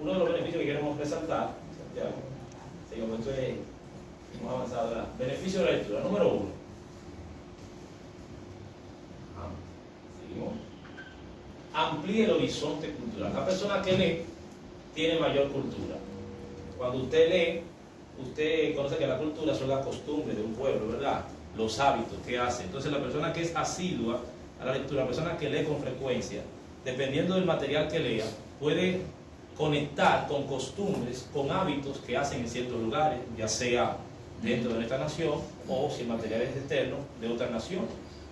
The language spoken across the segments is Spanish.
uno de los beneficios que queremos resaltar, Santiago, digamos, esto es más avanzado, ¿verdad? Beneficio de la lectura, número 1. Seguimos. Amplía el horizonte cultural. La persona que lee tiene mayor cultura. Cuando usted lee, usted conoce que la cultura son las costumbres de un pueblo, ¿verdad? Los hábitos que hace. Entonces la persona que es asidua a la lectura, la persona que lee con frecuencia, dependiendo del material que lea, puede conectar con costumbres, con hábitos que hacen en ciertos lugares, ya sea dentro de nuestra nación o si el material es externo de otra nación.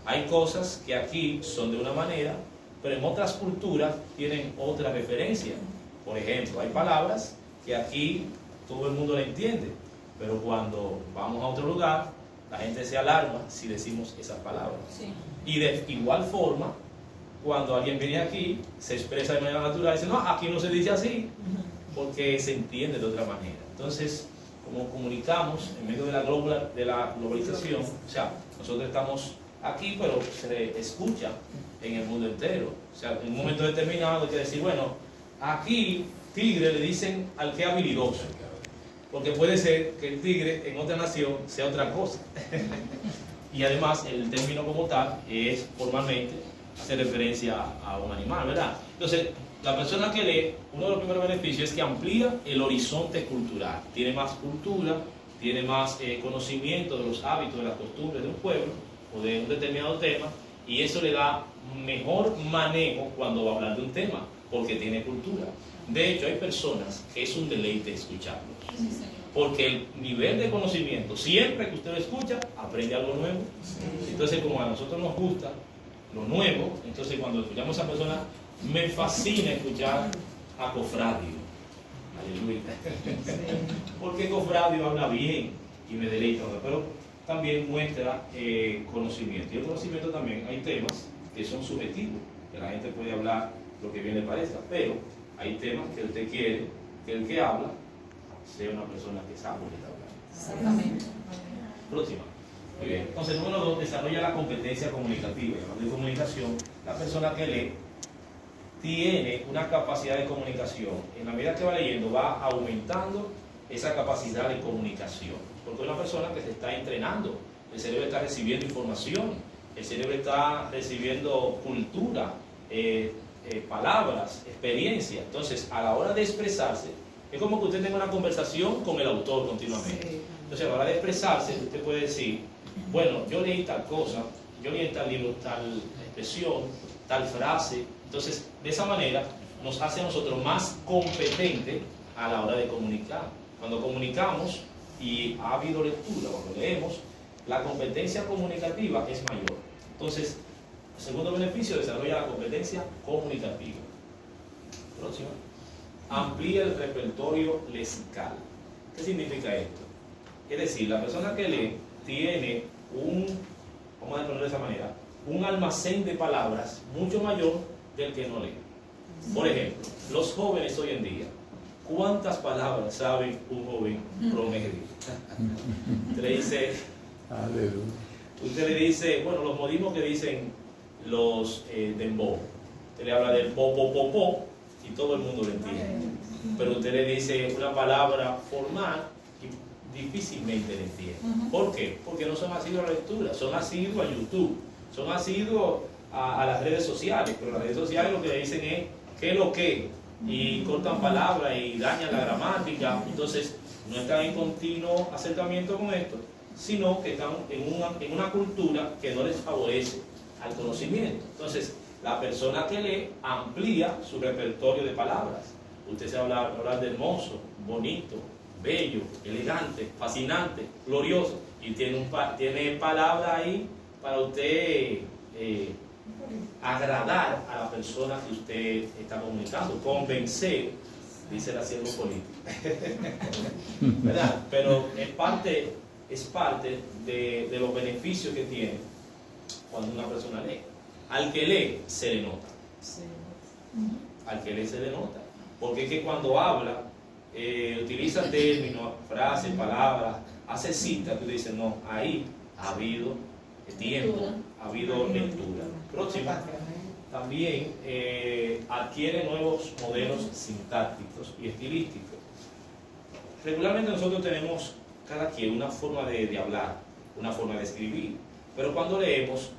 Hay cosas que aquí son de una manera, pero en otras culturas tienen otra referencia. Por ejemplo, hay palabras que aquí todo el mundo la entiende, pero cuando vamos a otro lugar, la gente se alarma si decimos esas palabras. Sí. Y de igual forma, cuando alguien viene aquí, se expresa de manera natural y dice, no, aquí no se dice así, porque se entiende de otra manera. Entonces, como comunicamos en medio de la globalización, o sea, nosotros estamos aquí, pero se escucha en el mundo entero. O sea, en un momento determinado hay que decir, bueno, aquí tigre le dicen al que es habilidoso, porque puede ser que el tigre en otra nación sea otra cosa. Y además el término como tal es formalmente hace referencia a un animal, ¿verdad? Entonces, la persona que lee, uno de los primeros beneficios es que amplía el horizonte cultural, tiene más cultura, tiene más conocimiento de los hábitos, de las costumbres de un pueblo o de un determinado tema, y eso le da mejor manejo cuando va a hablar de un tema, porque tiene cultura. De hecho, hay personas que es un deleite escucharlos, porque el nivel de conocimiento, siempre que usted lo escucha, aprende algo nuevo. Entonces, como a nosotros nos gusta lo nuevo, entonces cuando escuchamos a esa persona, me fascina escuchar a Cofradio. Aleluya. Porque Cofradio habla bien y me deleita, pero también muestra conocimiento. Y el conocimiento también, hay temas que son subjetivos, que la gente puede hablar lo que bien le parezca, pero hay temas que usted quiere que el que habla sea una persona que sabe lo que está hablando. Exactamente. Próxima. Muy bien. Entonces, número 2, desarrolla la competencia comunicativa. Hablando de comunicación, la persona que lee tiene una capacidad de comunicación. En la medida que va leyendo, va aumentando esa capacidad de comunicación. Porque es una persona que se está entrenando. El cerebro está recibiendo información. El cerebro está recibiendo cultura, palabras, experiencia. Entonces, a la hora de expresarse, es como que usted tenga una conversación con el autor continuamente. Entonces, a la hora de expresarse, usted puede decir, bueno, yo leí tal cosa, yo leí en tal libro, tal expresión, tal frase. Entonces, de esa manera, nos hace a nosotros más competentes a la hora de comunicar. Cuando comunicamos y ha habido lectura, cuando leemos, la competencia comunicativa es mayor. Entonces, el segundo beneficio, desarrolla la competencia comunicativa. Próxima. Amplía el repertorio lexical. ¿Qué significa esto? Es decir, la persona que lee tiene vamos a ponerlo de esa manera, un almacén de palabras mucho mayor del que no lee. Por ejemplo, los jóvenes hoy en día, ¿cuántas palabras sabe un joven promedio? Usted le dice, usted le dice, bueno, los modismos que dicen los dembow. Usted le habla del po, y todo el mundo lo entiende. Pero usted le dice una palabra formal y difícilmente le entiende. ¿Por qué? Porque no son asiduos a la lectura, son asiduos a YouTube, son asiduos a las redes sociales, pero las redes sociales lo que le dicen es ¿qué es lo que? Y cortan palabras y dañan la gramática. Entonces no están en continuo acercamiento con esto, sino que están en una cultura que no les favorece al conocimiento. Entonces, la persona que lee amplía su repertorio de palabras. Usted se va a hablar de hermoso, bonito, bello, elegante, fascinante, glorioso, y tiene palabras ahí para usted agradar a la persona que usted está comunicando, convencer, dice la siervo político. ¿Verdad? Pero es parte de los beneficios que tiene cuando una persona lee. Al que lee se le nota. Al que lee se le nota. Porque es que cuando habla, utiliza términos, frases, palabras, hace citas, tú dices, no, ahí ha habido tiempo, ha habido lectura. Próxima. también adquiere nuevos modelos sintácticos y estilísticos. Regularmente nosotros tenemos cada quien una forma de hablar, una forma de escribir, pero cuando leemos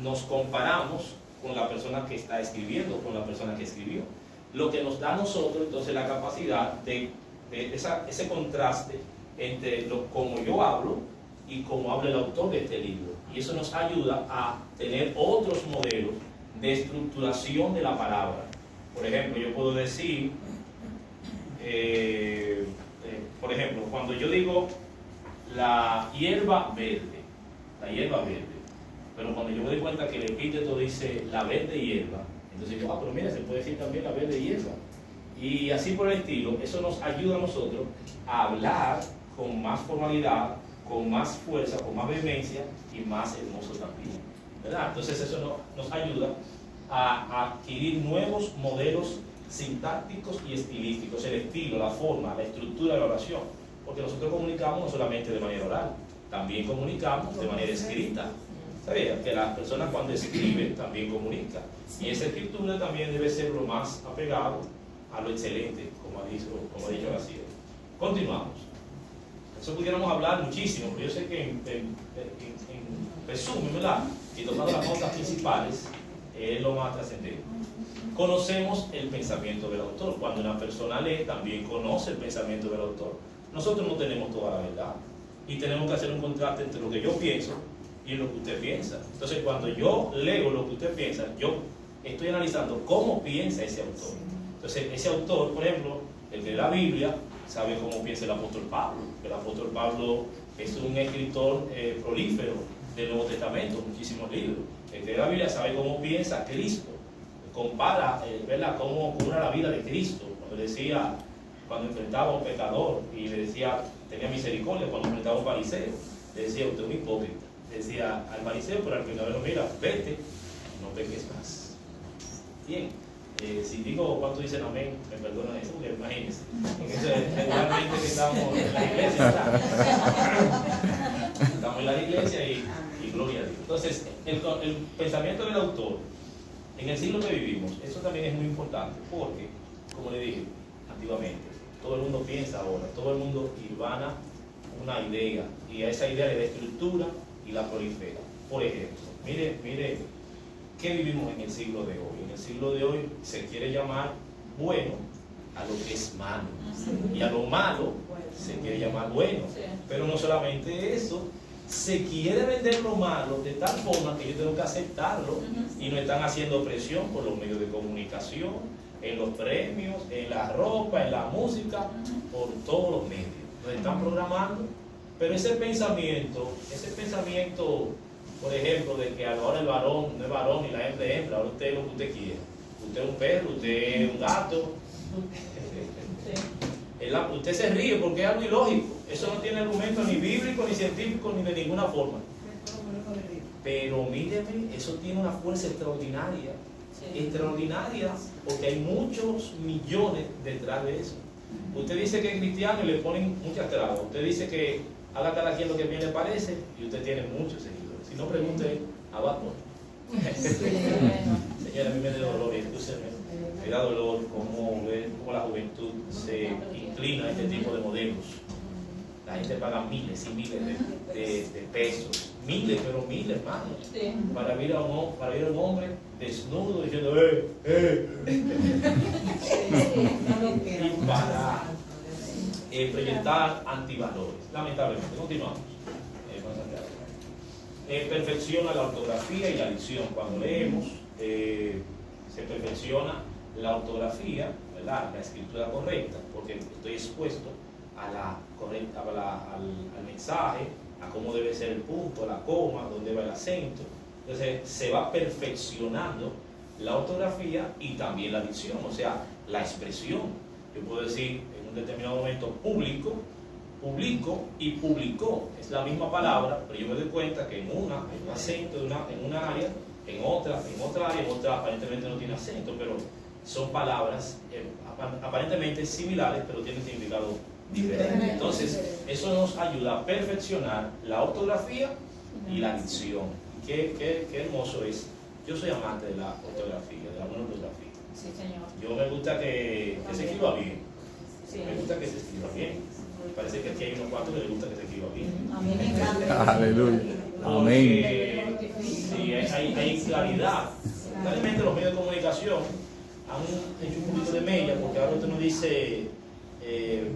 nos comparamos con la persona que está escribiendo, con la persona que escribió, lo que nos da a nosotros entonces la capacidad de ese contraste entre cómo yo hablo y cómo habla el autor de este libro, y eso nos ayuda a tener otros modelos de estructuración de la palabra. Por ejemplo, yo puedo decir, por ejemplo, cuando yo digo la hierba verde, pero cuando yo me doy cuenta que el epíteto dice la verde hierba, entonces digo, pero mira, se puede decir también la verde hierba. Y así por el estilo, eso nos ayuda a nosotros a hablar con más formalidad, con más fuerza, con más vehemencia y más hermoso también, ¿verdad? Entonces eso nos ayuda a adquirir nuevos modelos sintácticos y estilísticos, el estilo, la forma, la estructura de la oración, porque nosotros comunicamos no solamente de manera oral, también comunicamos de manera escrita. ¿Sabía? Que las personas cuando escriben también comunican, y esa escritura también debe ser lo más apegado a lo excelente, como ha dicho García. Continuamos. Eso pudiéramos hablar muchísimo, pero yo sé que en resumen, ¿verdad? Y tomando las notas principales, es lo más trascendente. Conocemos el pensamiento del autor. Cuando una persona lee, también conoce el pensamiento del autor. Nosotros no tenemos toda la verdad, y tenemos que hacer un contraste entre lo que yo pienso y lo que usted piensa. Entonces, cuando yo leo lo que usted piensa, yo estoy analizando cómo piensa ese autor. Entonces, ese autor, por ejemplo, el de la Biblia, sabe cómo piensa el apóstol Pablo. El apóstol Pablo es un escritor prolífero del Nuevo Testamento, muchísimos libros. El de la Biblia sabe cómo piensa Cristo, compara, ¿verdad?, cómo era la vida de Cristo. Cuando enfrentaba a un pecador y le decía, tenía misericordia, cuando enfrentaba a un fariseo, le decía, usted es un hipócrita. Decía al fariseo, pero al pecador, mira, vete, no peques más. Bien, si digo cuánto dicen amén, me perdonan eso, porque imagínense, regularmente que estamos en la iglesia, ¿verdad? Estamos en la iglesia y gloria a Dios. Entonces, el pensamiento del autor, en el siglo que vivimos, eso también es muy importante, porque, como le dije antiguamente, todo el mundo piensa ahora, todo el mundo hilvana una idea, y a esa idea le da estructura y la prolifera. Por ejemplo, mire, ¿qué vivimos en el siglo de hoy? En el siglo de hoy se quiere llamar bueno a lo que es malo, y a lo malo se quiere llamar bueno. Pero no solamente eso, se quiere vender lo malo de tal forma que yo tengo que aceptarlo, y nos están haciendo presión por los medios de comunicación, en los premios, en la ropa, en la música, por todos los medios. Nos están programando. Pero ese pensamiento, por ejemplo, de que ahora el varón no es varón y la hembra es hembra, ahora usted es lo que usted quiera. Usted es un perro, usted es un gato. Usted se ríe porque es algo ilógico. Eso no tiene argumento ni bíblico, ni científico, ni de ninguna forma. Pero míreme, eso tiene una fuerza extraordinaria. Extraordinaria, porque hay muchos millones detrás de eso. Usted dice que es cristiano y le ponen muchas trabas. Usted dice que haga cada quien lo que bien le parece y usted tiene muchos seguidores. Si no, pregunte a Batman. Señora, a mí me da dolor, escúcheme, me da dolor cómo la juventud se inclina a este tipo de modelos. La gente paga miles y miles de pesos, pero miles, hermano, para ver a un hombre desnudo diciendo y para proyectar antivalores. Lamentablemente, continuamos. Perfecciona la ortografía y la dicción. Cuando leemos, se perfecciona la ortografía, ¿verdad?, la escritura correcta, porque estoy expuesto al mensaje, a cómo debe ser el punto, la coma, dónde va el acento. Entonces se va perfeccionando la ortografía y también la dicción, o sea, la expresión. Yo puedo decir en un determinado momento publico y publicó, es la misma palabra, pero yo me doy cuenta que en un acento en una área, en otra área aparentemente no tiene acento, pero son palabras aparentemente similares, pero tienen significado diferente. Entonces, eso nos ayuda a perfeccionar la ortografía y la dicción. Qué hermoso es Yo soy amante de la ortografía, de la buena ortografía. Sí, señor. Yo me gusta que se escriba bien. Sí. Me gusta que se escriba bien. Parece que aquí hay unos cuantos que les gusta que se escriba bien. A mí me encanta. Aleluya. Amén. Porque sí, hay claridad. Realmente los medios de comunicación han hecho un poquito de mella, porque ahora usted no dice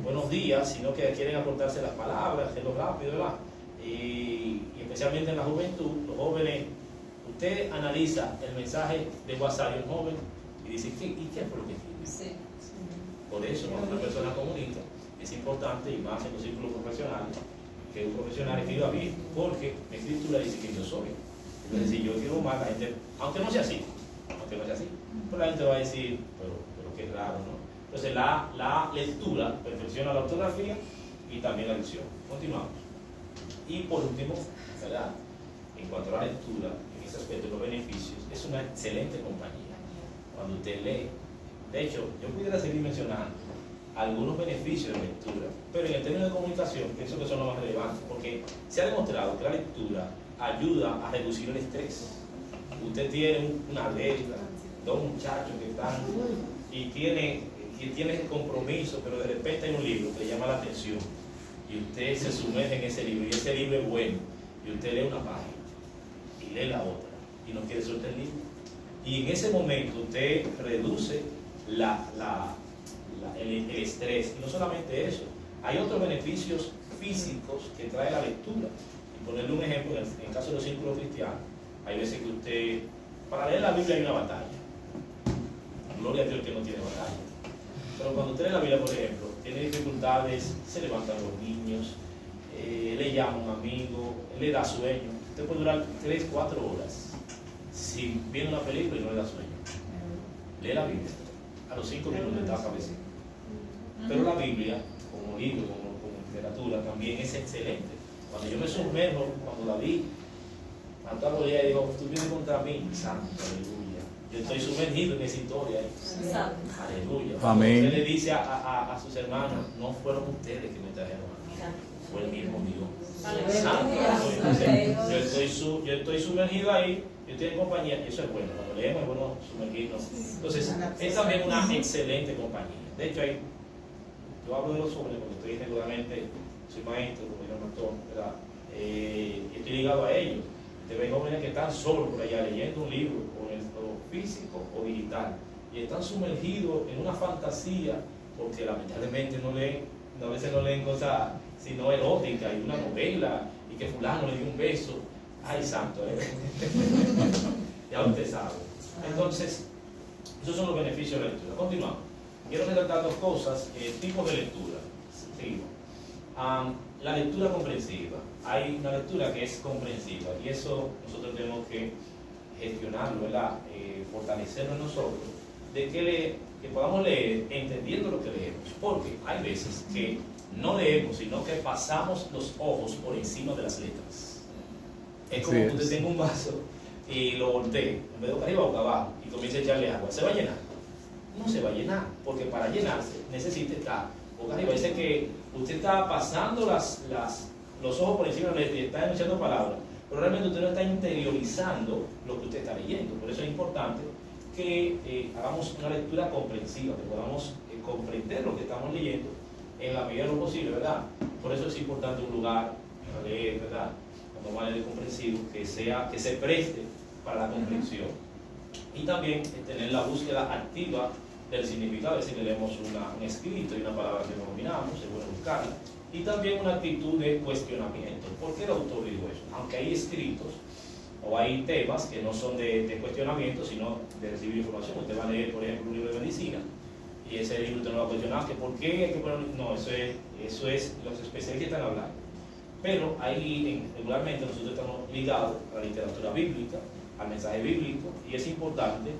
buenos días, sino que quieren acortarse las palabras, hacerlo rápido, ¿verdad? Y especialmente en la juventud, los jóvenes, usted analiza el mensaje de WhatsApp de un joven y dice, ¿y qué fue lo que escribió? Sí. Por eso, cuando una persona comunica, es importante, y más en los círculos profesionales, que un profesional escriba bien, porque mi escritura dice que yo soy. Entonces, si yo escribo mal, la gente, aunque no sea así, pues la gente va a decir, pero qué raro, ¿no? Entonces, la lectura perfecciona la ortografía y también la dicción. Continuamos. Y por último, ¿verdad? En cuanto a la lectura, en ese aspecto de los beneficios, es una excelente compañía. Cuando usted lee, de hecho, yo pudiera seguir mencionando algunos beneficios de la lectura, pero en el término de comunicación pienso que son los más relevantes, porque se ha demostrado que la lectura ayuda a reducir el estrés. Usted tiene una alerta, dos muchachos que están y tiene ese compromiso, pero de repente hay un libro que le llama la atención y usted se sumerge en ese libro y ese libro es bueno y usted lee una página y lee la otra y no quiere soltar el libro, y en ese momento usted reduce el estrés. Y no solamente eso, hay otros beneficios físicos que trae la lectura. Y ponerle un ejemplo, en el caso de los círculos cristianos, hay veces que usted, para leer la Biblia hay una batalla. Gloria a Dios que no tiene batalla. Pero cuando usted lee la Biblia, por ejemplo, tiene dificultades, se levantan los niños, le llama un amigo, le da sueño. Usted puede durar 3, 4 horas si viene una película y no le da sueño. Lee la Biblia, a los 5 minutos está cabecita. Pero la Biblia, como libro, como literatura, también es excelente. Cuando yo me sumerjo, cuando David mató a Goliat y dijo, tú vienes contra mí, santo, aleluya. Yo estoy sumergido en esa historia. Aleluya. Amén. Usted le dice a sus hermanos, no fueron ustedes que me trajeron a mí, fue el mismo Dios. Santo. Entonces, yo estoy sumergido ahí, yo estoy en compañía, y eso es bueno. Cuando leemos es bueno sumergirnos. Entonces, es también una excelente compañía. De hecho, yo hablo de los jóvenes porque estoy regularmente, soy maestro, como dijo el doctor, ¿verdad? Estoy ligado a ellos. Te ven jóvenes que están solos por allá leyendo un libro, o físico o digital, y están sumergidos en una fantasía, porque lamentablemente a veces no leen cosas sino eróticas, y una novela, y que fulano le dio un beso. Ay, santo, ya usted sabe. Entonces, esos son los beneficios de la lectura. Continuamos. Quiero resaltar dos cosas, tipos de lectura. Seguimos. La lectura comprensiva. Hay una lectura que es comprensiva y eso nosotros tenemos que gestionarlo, ¿verdad? Fortalecerlo en nosotros, de que podamos leer entendiendo lo que leemos. Porque hay veces que no leemos, sino que pasamos los ojos por encima de las letras. Es como que usted tenga un vaso y lo voltee, en vez de boca arriba, boca abajo, y comienza a echarle agua. ¿Se va a llenar? No se va a llenar, porque para llenarse necesita estar boca arriba. Dice que usted está pasando los ojos por encima de la letra y está enunciando palabras, pero realmente usted no está interiorizando lo que usted está leyendo. Por eso es importante que hagamos una lectura comprensiva, que podamos comprender lo que estamos leyendo en la medida de lo posible, ¿verdad? Por eso es importante un lugar para leer, ¿verdad? Cuando va a leer comprensivo, que se preste para la comprensión. Y también tener la búsqueda activa del significado, es decir, que leemos un escrito y una palabra que no dominamos, es bueno buscarla. Y también una actitud de cuestionamiento. ¿Por qué el autor dijo eso? Aunque hay escritos o hay temas que no son de cuestionamiento, sino de recibir información. Usted va a leer, por ejemplo, un libro de medicina y ese libro usted no va a cuestionar que por qué hay que poner... No, eso es los especialistas están hablando. Pero ahí regularmente nosotros estamos ligados a la literatura bíblica, al mensaje bíblico, y es importante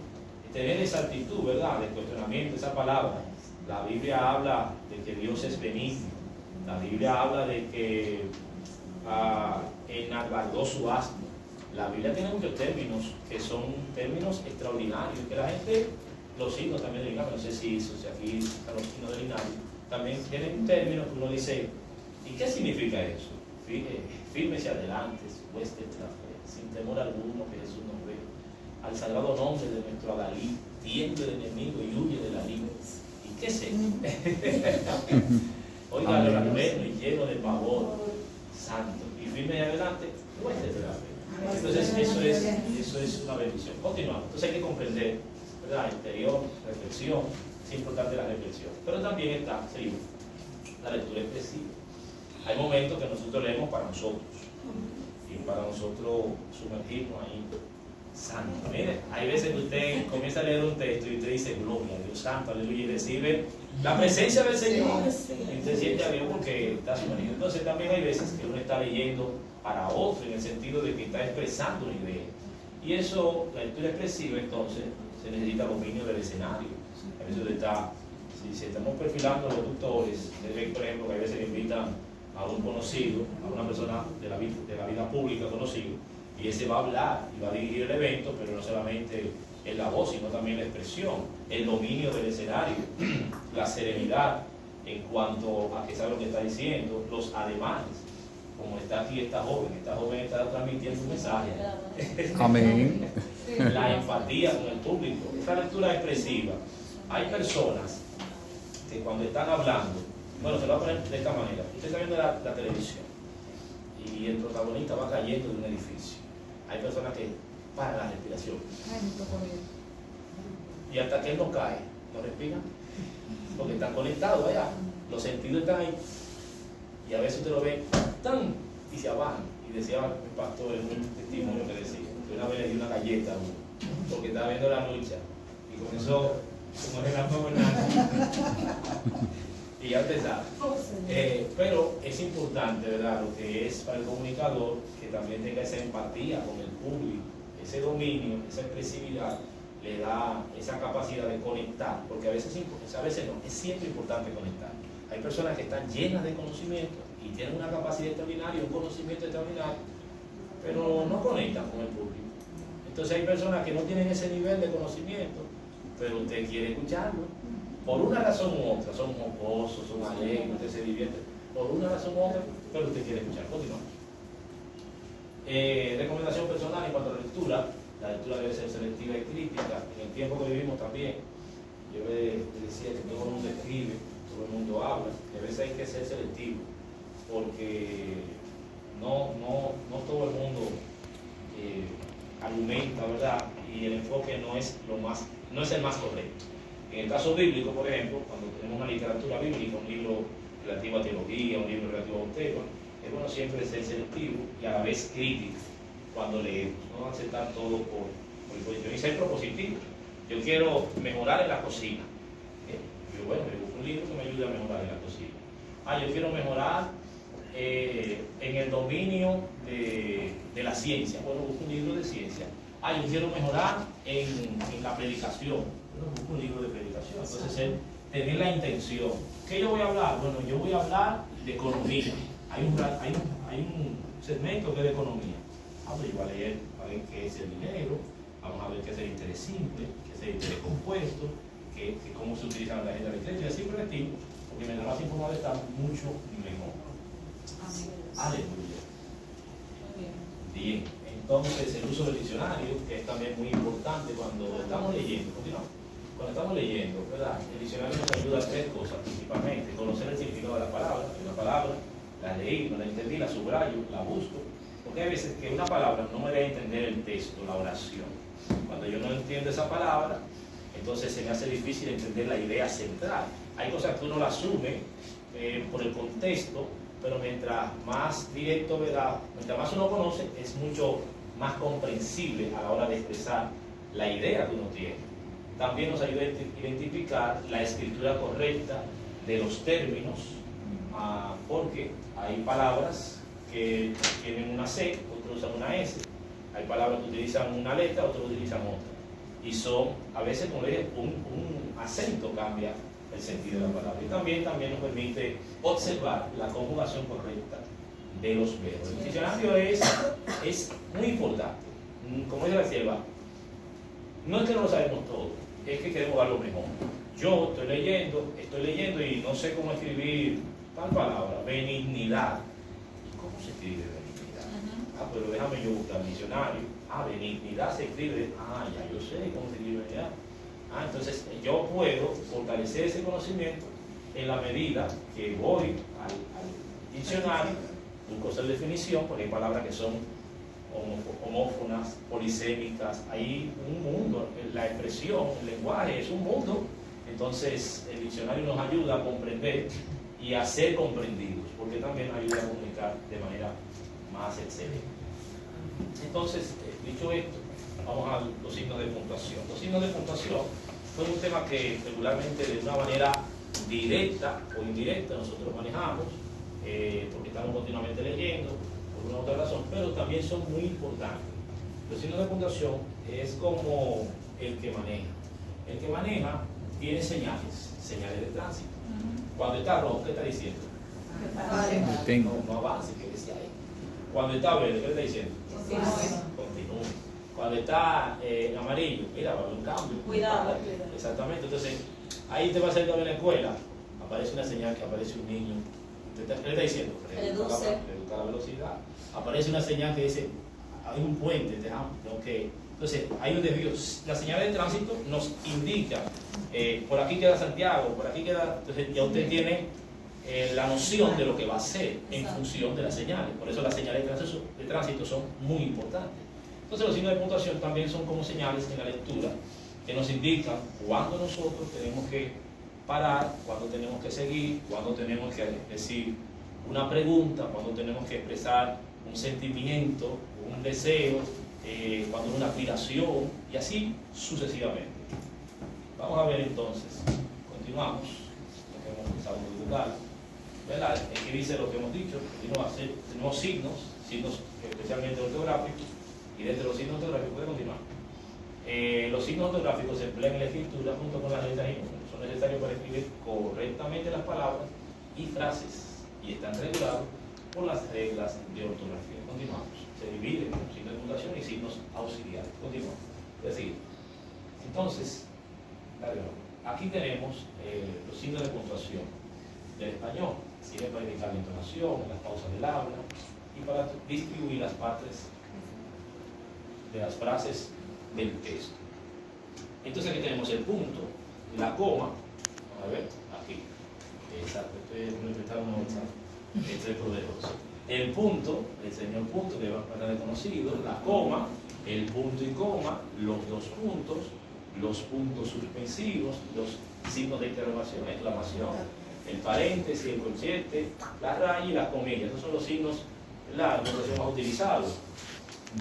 tener esa actitud, ¿verdad?, de cuestionamiento, esa palabra. La Biblia habla de que Dios es benigno. La Biblia habla de que enalbardó su asno. La Biblia tiene muchos términos que son términos extraordinarios, que la gente, los signos también de linaje, no sé si aquí están los signos de linaje, también tienen términos que uno dice, ¿y qué significa eso? Fírmese adelante, hueste tras fe, sin temor alguno que Jesús nos ve. al sagrado nombre de nuestro Adalí, tiende el enemigo y huye de la línea. ¿Y qué sé? Oiga, el pleno y lleno de pavor santo, y firme y adelante, muéstrate la fe. Entonces eso es una bendición. Continuamos. Entonces hay que comprender, ¿verdad? Interior, reflexión, es importante la reflexión. Pero también está, seguimos, la lectura expresiva. Hay momentos que nosotros leemos para nosotros, y para nosotros sumergirnos ahí. Santo. Mire, hay veces que usted comienza a leer un texto y usted dice, gloria a Dios santo, aleluya, y recibe la presencia del Señor. Y usted siente a Dios porque está sumergido. Entonces también hay veces que uno está leyendo para otro, en el sentido de que está expresando una idea. Y eso, la lectura expresiva, entonces, se necesita dominio del escenario. A veces está, si estamos perfilando a los doctores, por ejemplo, que a veces invitan a un conocido, a una persona de la vida pública conocido, y ese va a hablar y va a dirigir el evento, pero no solamente en la voz, sino también la expresión, el dominio del escenario, la serenidad en cuanto a que sabe lo que está diciendo, los ademanes, como está aquí esta joven está transmitiendo un mensaje. Amén. La empatía con el público, esta lectura expresiva. Hay personas que cuando están hablando, bueno, se lo voy a poner de esta manera, usted está viendo la televisión y el protagonista va cayendo de un edificio. Hay personas que paran la respiración. Y hasta que él no cae, no respira, porque están conectados allá. Los sentidos están ahí. Y a veces usted lo ve tan y se abajan. Y decía mi pastor en un testimonio que decía que una vez le dio una galleta a uno, porque estaba viendo la lucha. Y comenzó como en la y ya usted sabe. Pero es importante, ¿verdad? Lo que es para el comunicador, que también tenga esa empatía con el público, ese dominio, esa expresividad, le da esa capacidad de conectar, porque a veces no, es siempre importante conectar. Hay personas que están llenas de conocimiento y tienen una capacidad extraordinaria, un conocimiento extraordinario, pero no conectan con el público. Entonces hay personas que no tienen ese nivel de conocimiento, pero usted quiere escucharlo. Por una razón u otra, son jocosos, son alegres, usted se divierte, por una razón u otra, pero usted quiere escuchar. Continuamos. Recomendación personal en cuanto a la lectura debe ser selectiva y crítica. En el tiempo que vivimos también, yo le decía que todo el mundo escribe, todo el mundo habla, y a veces hay que ser selectivo, porque no todo el mundo argumenta, ¿verdad? Y el enfoque no es el más correcto. En el caso bíblico, por ejemplo, cuando tenemos una literatura bíblica, un libro relativo a teología, un libro relativo a un tema, es bueno siempre ser selectivo y a la vez crítico cuando leemos, no aceptar todo por imposición y ser propositivo. Yo quiero mejorar en la cocina. Yo busco un libro que me ayude a mejorar en la cocina. Yo quiero mejorar en el dominio de la ciencia. Bueno, busco un libro de ciencia. Yo quiero mejorar en la predicación. Busco un libro de predicación. Entonces, tener la intención. ¿Qué yo voy a hablar? Bueno, yo voy a hablar de economía. Hay un segmento que es de economía. Pues yo voy a leer a ver qué es el dinero, vamos a ver qué es el interés simple, qué es el interés compuesto, cómo se utilizan las tarjetas de crédito y así por el estilo, porque mientras más informado está, mucho mejor. Aleluya. Bien, entonces el uso del diccionario, que es también muy importante cuando estamos leyendo, continuamos. Cuando estamos leyendo, ¿verdad? El diccionario nos ayuda a tres cosas principalmente: conocer el significado de la palabra. Una palabra, la leí, no la entendí, la subrayo, la busco. Porque hay veces que una palabra no me deja entender el texto, la oración. Cuando yo no entiendo esa palabra, entonces se me hace difícil entender la idea central. Hay cosas que uno la asume por el contexto, pero mientras más directo, ¿verdad? Mientras más uno conoce, es mucho más comprensible a la hora de expresar la idea que uno tiene. También nos ayuda a identificar la escritura correcta de los términos, porque hay palabras que tienen una C, otros usan una S. Hay palabras que utilizan una letra, otros utilizan otra. Y son, a veces, como le dije, un acento cambia el sentido de la palabra. Y también nos permite observar la conjugación correcta de los verbos. El diccionario es muy importante. Como dice la sierva, no es que no lo sabemos todo, es que queremos dar lo mejor. Yo estoy leyendo y no sé cómo escribir tal palabra, benignidad. ¿Cómo se escribe benignidad? pero déjame yo buscar el diccionario. Benignidad se escribe, ya yo sé cómo se escribe ya. Entonces yo puedo fortalecer ese conocimiento en la medida que voy al diccionario, busco esa definición, porque hay palabras que son homófonas, polisémicas, hay un mundo, la expresión, el lenguaje es un mundo. Entonces el diccionario nos ayuda a comprender y a ser comprendidos, porque también nos ayuda a comunicar de manera más excelente. Entonces, dicho esto, vamos a los signos de puntuación. Los signos de puntuación son un tema que regularmente de una manera directa o indirecta nosotros manejamos, porque estamos continuamente leyendo por una u otra razón, pero también son muy importantes. Los signos de puntuación es como el que maneja. El que maneja tiene señales de tránsito. Cuando está rojo, ¿qué está diciendo? No avance, que decía ahí. Cuando está verde, ¿qué le está diciendo? Continúe. Cuando está en amarillo, mira, va a haber un cambio. Cuidado. Exactamente. Entonces, ahí te va a hacer en la escuela, aparece una señal que aparece un niño. ¿Qué le está diciendo? Reduce la velocidad. Aparece una señal que dice, hay un puente, entonces hay un desvío. La señal de tránsito nos indica, por aquí queda Santiago, por aquí queda, entonces ya usted tiene la noción de lo que va a hacer en función de las señales. Por eso las señales de tránsito son muy importantes. Entonces los signos de puntuación también son como señales en la lectura que nos indican cuándo nosotros tenemos que parar, cuándo tenemos que seguir, cuándo tenemos que decir una pregunta, cuándo tenemos que expresar un sentimiento, un deseo, cuando una aspiración, y así sucesivamente. Vamos a ver entonces, continuamos lo que hemos empezado a divulgar, ¿verdad? Aquí dice lo que hemos dicho, tenemos signos especialmente ortográficos, y desde los signos ortográficos puede continuar. Los signos ortográficos se emplean en la escritura junto con las letras y números. Son necesarios para escribir correctamente las palabras y frases, y están regulados por las reglas de ortografía. Continuamos. Se dividen en signos de puntuación y signos auxiliares. Continuamos. Es decir, entonces, aquí tenemos los signos de puntuación del español. Sirve para indicar la entonación, las pausas del habla y para distribuir las partes de las frases del texto. Entonces aquí tenemos el punto, la coma, vamos a ver, aquí. Exacto, este es poderoso. El punto, el señor punto que va a estar conocido, la coma, el punto y coma, los dos puntos, los puntos suspensivos, los signos de interrogación, exclamación, el paréntesis, el corchete, la raya y las comillas. Esos son los signos largos que hemos utilizado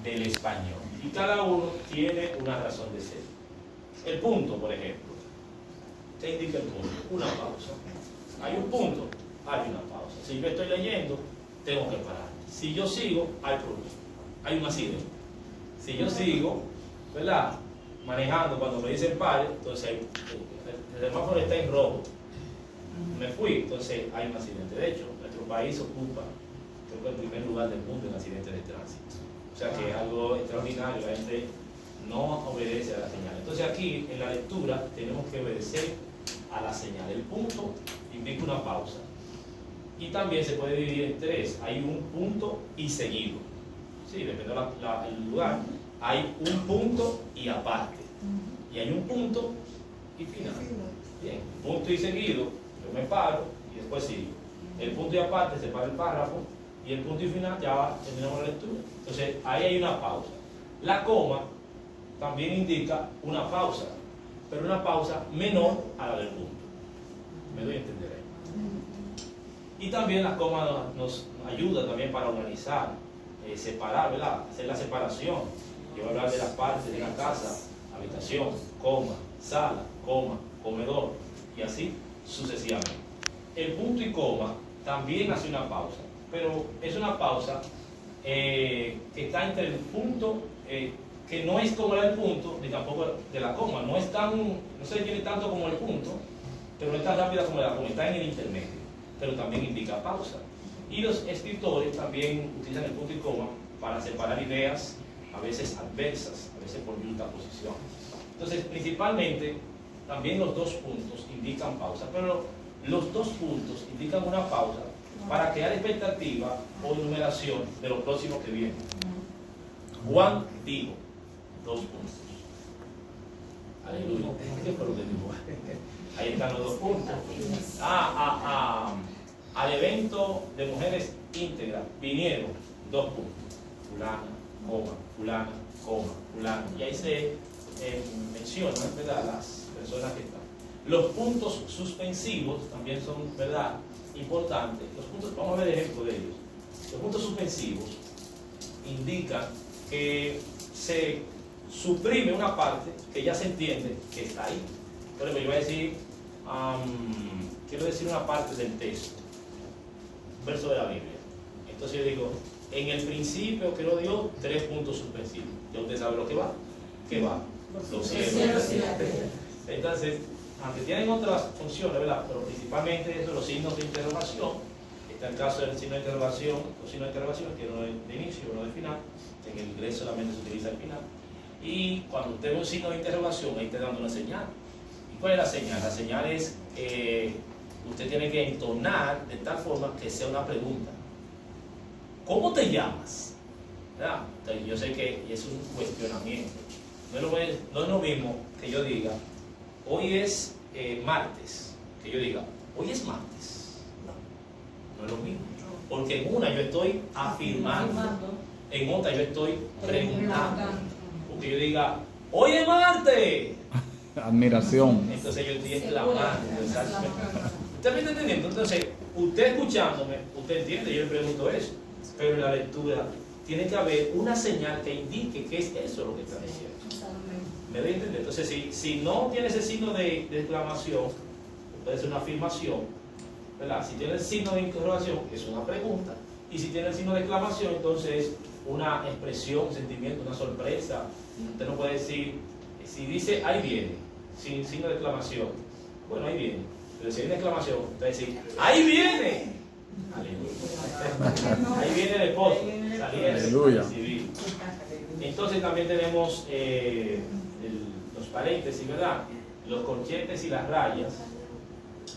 del español. Y cada uno tiene una razón de ser. El punto, por ejemplo, te indica el punto, una pausa. Hay un punto, hay una pausa. Si yo estoy leyendo, tengo que parar. Si yo sigo, hay problema, hay un accidente. Si yo sigo, ¿verdad?, manejando, cuando me dicen pare, entonces el semáforo está en rojo, me fui, entonces hay un accidente. De hecho, nuestro país ocupa, creo que el primer lugar del mundo en accidentes de tránsito. O sea que es algo extraordinario, la gente no obedece a la señal. Entonces aquí en la lectura tenemos que obedecer a la señal. El punto indica una pausa. Y también se puede dividir en tres. Hay un punto y seguido. Sí, depende del lugar. Hay un punto y aparte. Y hay un punto y final. Bien, punto y seguido, yo me paro y después sigo. El punto y aparte separa el párrafo y el punto y final ya terminamos la lectura. Entonces ahí hay una pausa. La coma también indica una pausa, pero una pausa menor a la del punto. ¿Me doy a entender ahí? Y también la coma nos ayuda también para organizar, separar, ¿verdad?, hacer la separación. Yo voy a hablar de las partes de la casa: habitación, coma, sala, coma, comedor, y así sucesivamente. El punto y coma también hace una pausa, pero es una pausa que está entre el punto, que no es como el punto, ni tampoco de la coma, no se detiene tanto como el punto, pero no es tan rápida como la coma, está en el intermedio, pero también indica pausa. Y los escritores también utilizan el punto y coma para separar ideas, a veces adversas, a veces por yuxtaposición. Entonces, principalmente, también los dos puntos indican pausa, pero los dos puntos indican una pausa para crear expectativa o enumeración de lo próximo que viene. Juan dijo, 2 puntos. Aleluya. ¿Qué fue lo que dijo? Ahí están los 2 puntos. Al evento de mujeres íntegras vinieron 2 puntos. Fulana, coma, fulana, coma, fulana. Y ahí se menciona, ¿verdad?, las personas que están. Los puntos suspensivos también son, ¿verdad?, importantes. Los puntos, vamos a ver ejemplos de ellos. Los puntos suspensivos indican que se suprime una parte que ya se entiende que está ahí. Por ejemplo, yo voy a decir, quiero decir una parte del texto, un verso de la Biblia. Entonces yo digo, en el principio creó Dios, 3 puntos suspensivos. Ya usted sabe lo que va. ¿Qué va? Los cielos. Entonces, aunque tienen otras funciones, ¿verdad?, pero principalmente eso, los signos de interrogación. Está el caso del signo de interrogación, los signos de interrogación, que uno de inicio y uno de final. En el inglés solamente se utiliza el final. Y cuando usted ve un signo de interrogación, ahí está dando una señal. ¿Y cuál es la señal? La señal es usted tiene que entonar de tal forma que sea una pregunta. ¿Cómo te llamas? ¿Verdad? Entonces, yo sé que es un cuestionamiento. No es lo mismo que yo diga, hoy es martes. Que yo diga, hoy es martes. No es lo mismo. Porque en una yo estoy afirmando, en otra yo estoy preguntando. Porque yo diga, hoy es martes. Admiración. Entonces yo estoy exclamando. ¿Usted me está entendiendo? Entonces, usted escuchándome, usted entiende, yo le pregunto eso. Pero en la lectura tiene que haber una señal que indique qué es eso lo que está diciendo. ¿Me doy a entender? Entonces, si no tiene ese signo de exclamación, puede ser una afirmación, ¿verdad? Si tiene el signo de interrogación, es una pregunta. Y si tiene el signo de exclamación, entonces es una expresión, un sentimiento, una sorpresa. Usted no puede decir, si dice ahí viene, sin signo de exclamación, bueno, ahí viene. Pero si hay una exclamación, usted dice, ¡ahí viene! Aleluya. Ahí viene el esposo, saliendo civil. Entonces también tenemos los paréntesis, ¿verdad?, los corchetes y las rayas,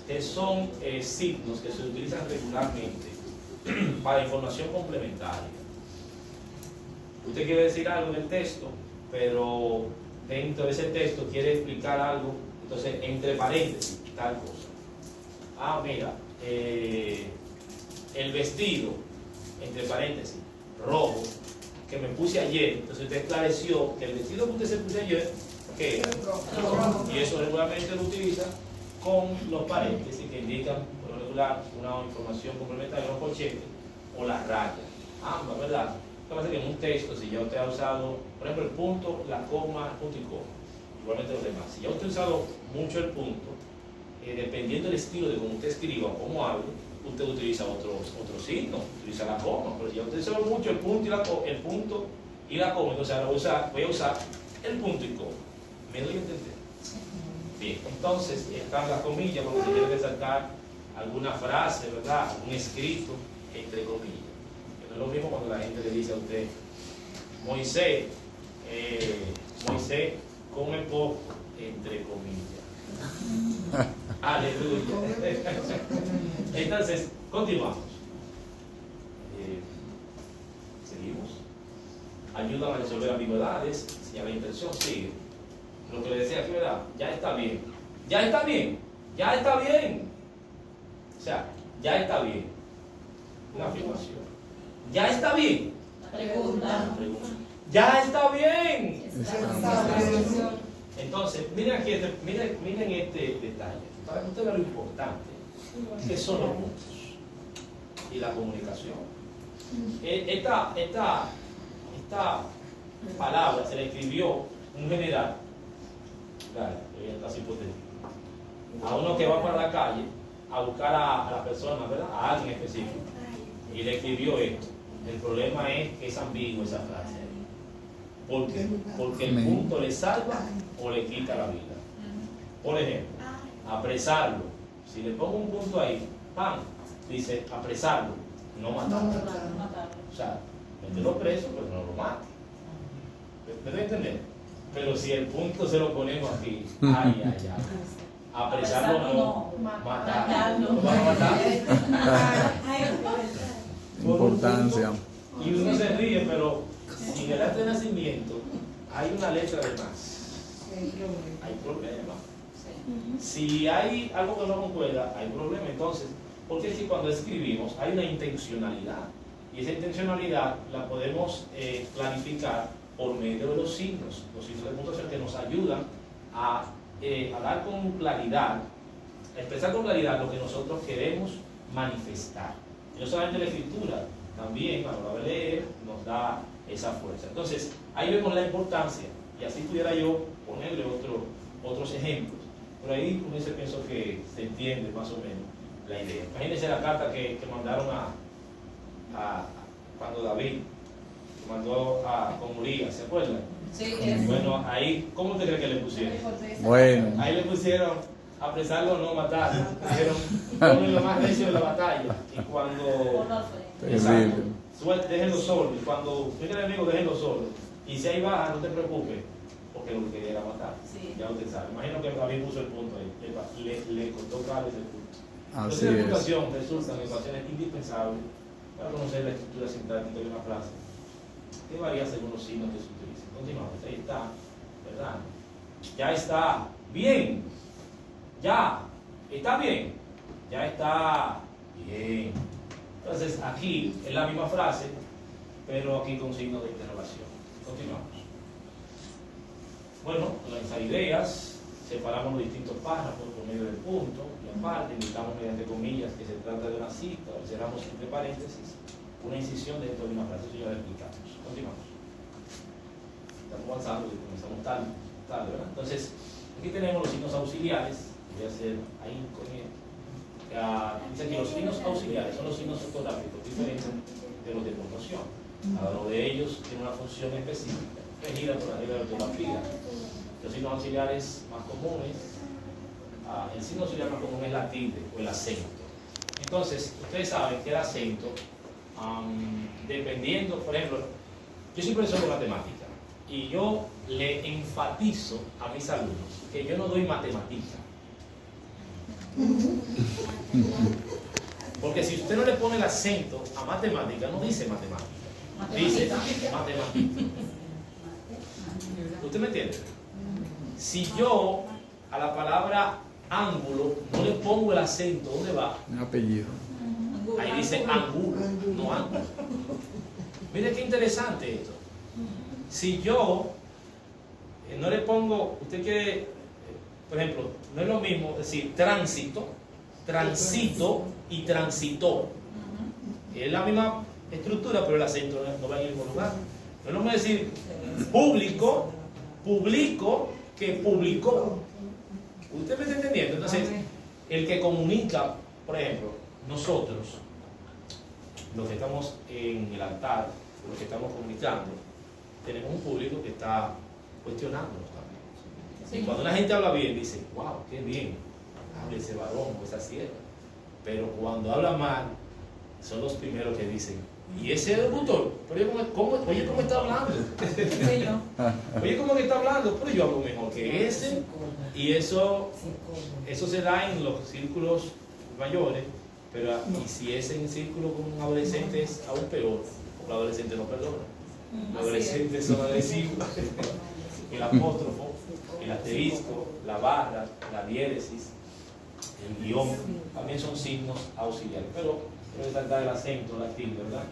que son signos que se utilizan regularmente para información complementaria. Usted quiere decir algo en el texto, pero dentro de ese texto quiere explicar algo, entonces entre paréntesis, tal cosa. Mira, el vestido, entre paréntesis, rojo, que me puse ayer, entonces usted esclareció que el vestido que usted se puso ayer, ¿qué era? Rojo. Y eso regularmente lo utiliza con los paréntesis que indican, por lo regular, una información complementaria, un corchete, o las rayas. Ambas, ¿verdad? Lo que pasa es que en un texto, si ya usted ha usado, por ejemplo, el punto, la coma, el punto y coma, igualmente los demás. Si ya usted ha usado mucho el punto, dependiendo del estilo de cómo usted escriba o cómo hable, usted utiliza otro signo, utiliza la coma. Pero si ya usted usa mucho el punto y la coma, entonces ahora voy a usar el punto y coma. ¿Me doy a entender? Bien, entonces están las comillas cuando se quiere resaltar alguna frase, ¿verdad?, algún escrito entre comillas. Que no es lo mismo cuando la gente le dice a usted, Moisés come poco, entre comillas. Aleluya. Entonces, continuamos. Seguimos. Ayudan a resolver ambigüedades, señala la intención, sigue. Lo que le decía aquí, ¿verdad? Ya está bien. Ya está bien. Ya está bien. O sea, ya está bien. Una afirmación. Ya está bien. Pregunta. Ya está bien. Entonces, miren aquí, miren este detalle. Para que usted vea lo importante que son los puntos y la comunicación. Esta palabra se le escribió un general, claro, casi hipotético, a uno que va para la calle a buscar a la persona, ¿verdad?, a alguien específico, y le escribió esto. El problema es que es ambiguo esa frase. ¿Por qué? Porque el punto le salva o le quita la vida. Por ejemplo, apresarlo. Si le pongo un punto ahí, ¡pam!, dice apresarlo, no matarlo. O sea, meterlo preso, pero no lo mate. ¿Me doy a entender? Pero si el punto se lo ponemos aquí, ay. Apresarlo no, matarlo. ¿Lo van a matar? Importancia. Y uno se ríe, pero si en el acta de nacimiento hay una letra de más, hay problema. Si hay algo que no concuerda, hay problema. Entonces, porque es que cuando escribimos hay una intencionalidad, y esa intencionalidad la podemos planificar por medio de los signos de puntuación que nos ayudan a dar con claridad, a expresar con claridad lo que nosotros queremos manifestar. Y no solamente la escritura, también a la hora de leer nos da esa fuerza. Entonces, ahí vemos la importancia, y así pudiera yo ponerle otros ejemplos. Pero ahí con ese pienso que se entiende más o menos la idea. Imagínense la carta que mandaron cuando David mandó con Urias, ¿se acuerdan? Sí, bueno, ahí, ¿cómo te crees que le pusieron? Bueno. Ahí le pusieron apresarlo o no matarlo. Pusieron ponen lo más recio de la batalla. Y cuando déjenlo solo. Y cuando venga el enemigo, déjenlo solo. Y si hay baja, no te preocupes, porque lo que quería era matar. Sí. Ya usted sabe. Imagino que David puso el punto ahí. Le costó claro ese punto. Así la es. reputación resulta en ecuaciones indispensables para conocer la estructura sintáctica de una frase, que varía según los signos que se utilicen. Continuamos. Ahí está, ¿verdad? Ya está bien. Ya está bien. Ya está bien. Entonces aquí es la misma frase, pero aquí con signo de interrogación. Continuamos. Bueno, las ideas, separamos los distintos párrafos por medio del punto y aparte indicamos mediante comillas que se trata de una cita, o cerramos entre paréntesis una incisión dentro de una frase. Eso ya lo explicamos. Continuamos. Estamos avanzando y comenzamos tarde, ¿verdad? Entonces, aquí tenemos los signos auxiliares. Voy a hacer ahí con él. Dice aquí, los signos auxiliares son los signos ortográficos diferentes de los de puntuación. Cada uno de ellos tiene una función específica, regida por la regla de ortografía. Los signos auxiliares más comunes, el signo auxiliar más común es la tilde o el acento. Entonces, ustedes saben que el acento, dependiendo, por ejemplo, yo soy profesor de matemática y yo le enfatizo a mis alumnos que yo no doy matemática. Porque si usted no le pone el acento a matemática, no dice matemática, dice matemática. ¿Usted me entiende? Si yo a la palabra ángulo no le pongo el acento, ¿dónde va? Un apellido. Ahí dice ángulo, no ángulo. Mire qué interesante esto. Si yo no le pongo, usted quiere, por ejemplo, no es lo mismo decir tránsito, transito y transitó. Es la misma estructura, pero el acento no va en el mismo lugar. No es lo mismo decir público, publico, que publicó. ¿Usted me está entendiendo? Entonces, el que comunica, por ejemplo, nosotros, los que estamos en el altar, los que estamos comunicando, tenemos un público que está cuestionándonos también. Sí. Y cuando una gente habla bien, dice, wow, qué bien, habla ese varón o esa sierva. Pero cuando habla mal, son los primeros que dicen, y ese locutor, pero oye, ¿cómo está hablando? Oye, ¿cómo que está hablando? Pero yo hablo mejor que ese. Y eso se da en los círculos mayores, pero y si es en círculo con un adolescente es aún peor, porque los adolescentes no perdonan. Los adolescentes son agresivos. El apóstrofo, el asterisco, la barra, la diéresis, el guión, también son signos auxiliares. Pero quiero resaltar el acento, la tilde, ¿verdad?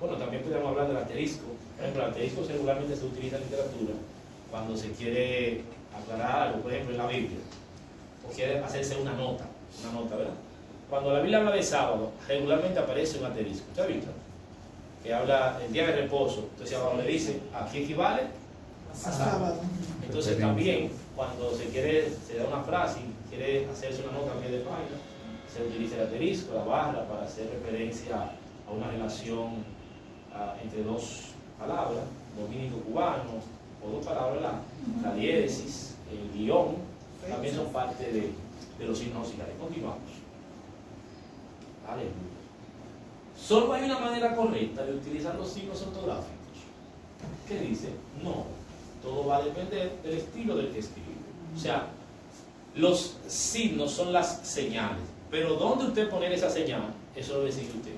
Bueno, también podríamos hablar del asterisco. Por ejemplo, el asterisco regularmente se utiliza en literatura cuando se quiere aclarar algo, por ejemplo, en la Biblia, o quiere hacerse una nota, ¿verdad? Cuando la Biblia habla de sábado, regularmente aparece un asterisco. ¿Usted ha visto? Que habla del día de reposo. Entonces abajo le dice, aquí equivale a sábado. Entonces también, cuando se da una frase y quiere hacerse una nota a pie de página, se utiliza el asterisco, la barra, para hacer referencia a una relación entre dos palabras, dominico-cubano, o dos palabras, la diéresis, el guión, también son parte de los signos auxiliares. Continuamos. Aleluya. Solo hay una manera correcta de utilizar los signos ortográficos. ¿Qué dice? No. Todo va a depender del estilo del que escribe. O sea, los signos son las señales. Pero ¿dónde usted poner esa señal? Eso lo decide usted.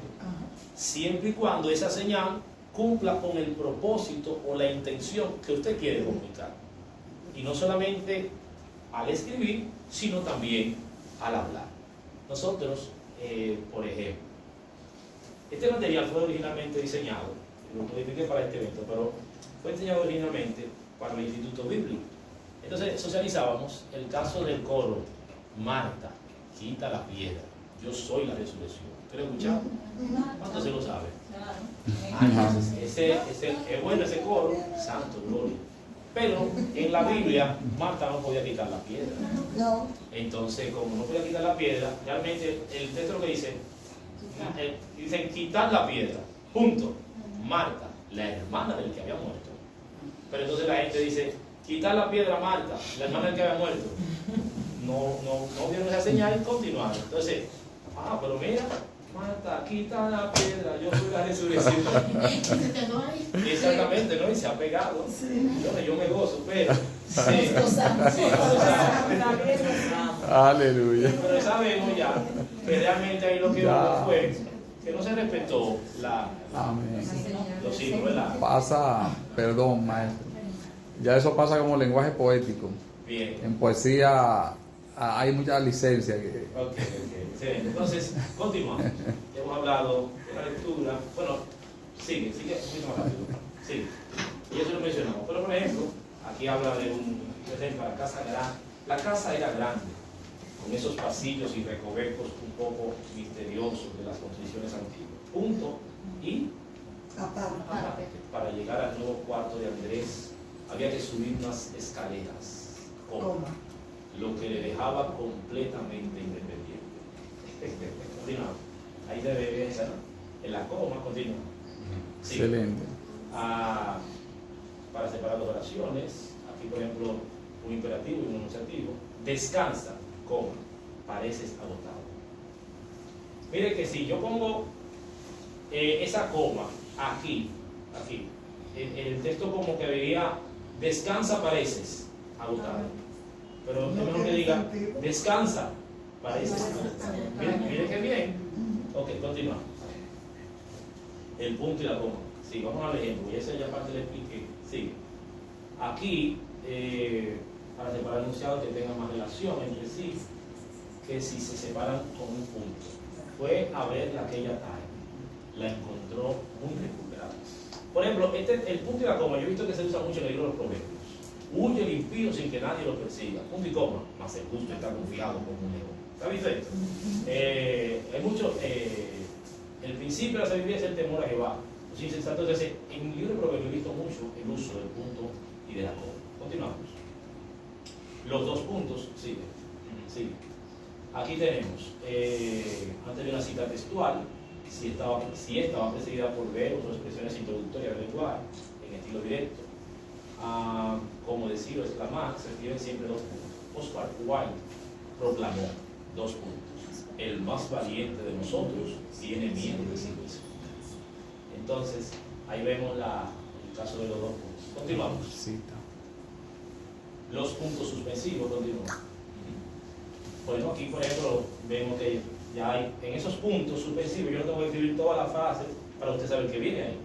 Siempre y cuando esa señal cumpla con el propósito o la intención que usted quiere comunicar. Y no solamente al escribir, sino también al hablar. Nosotros, por ejemplo, este material fue originalmente diseñado, lo modifiqué para este evento, pero fue diseñado originalmente para el Instituto Bíblico. Entonces socializábamos el caso del coro: Marta, quita la piedra, yo soy la resurrección. ¿Usted lo escuchado? ¿Cuántos se lo sabe? Entonces, es bueno ese coro, santo, gloria. Pero en la Biblia, Marta no podía quitar la piedra. No. Entonces, como no podía quitar la piedra, realmente el texto lo que dice, dicen quitar la piedra, punto. Marta, la hermana del que había muerto. Pero entonces la gente dice, quitar la piedra, Marta, la hermana del que había muerto. No vieron esa señal y continuaron. Entonces, pero mira, Marta, quita la piedra, yo soy la resurrección. Exactamente, ¿no? Y se ha pegado. Yo me gozo, pero Aleluya. pero sabemos ya que realmente ahí lo que hubo fue que no se respetó Amén. los hijos, ¿verdad? Pasa, perdón, maestro. Ya eso pasa como lenguaje poético. Bien. En poesía hay mucha licencia. Ok, excelente. Entonces, continuamos. Ya hemos hablado de la lectura. Bueno, sigue, un poquito más rápido. Sigue. Y eso lo mencionamos. Pero, por ejemplo, aquí habla de por ejemplo, la casa grande. La casa era grande, con esos pasillos y recovecos un poco misteriosos de las construcciones antiguas. Punto. Y aparte, para llegar al nuevo cuarto de Andrés, había que subir unas escaleras. Lo que le dejaba completamente independiente. Continuamos. Ahí se ve esa, ¿no? En la coma, continúa. Sí. Excelente. Para separar las oraciones, aquí por ejemplo, un imperativo y un enunciativo. Descansa, coma, pareces agotado. Mire que si yo pongo esa coma aquí, el texto como que diría, descansa, pareces agotado. Pero es mejor que diga, descansa, pareces agotado. Mire que bien. Ok, continuamos. El punto y la coma. Sí, vamos al ejemplo. Y esa ya parte le expliqué. Sí. Aquí, para separar enunciados que tengan más relación entre sí, que si se separan con un punto. Fue a verla aquella tarde. La encontró muy recuperada. Por ejemplo, el punto y la coma, yo he visto que se usa mucho en el libro de los Proverbios. Huye el impío sin que nadie lo persiga. Punto y coma. Mas el justo está confiado como un león. ¿Está visto esto? Hay mucho. El principio de la sabiduría es el temor a Jehová. Los insensatos. Entonces, en el libro de Proverbios he visto mucho el uso del punto y de la coma. Continuamos. Los dos puntos siguen. Sigue. Aquí tenemos, antes de una cita textual, si estaba precedida por verbos o expresiones introductorias del lenguaje, en estilo directo. Como decir o exclamar, se refieren siempre dos puntos. Oscar Wilde proclamó dos puntos. El más valiente de nosotros tiene miedo de sí mismo. Entonces, ahí vemos el caso de los dos puntos. Continuamos. Los puntos suspensivos, continuamos. Bueno, aquí por ejemplo vemos que ya hay en esos puntos suspensivos, yo no tengo que escribir toda la frase para usted saber qué viene ahí.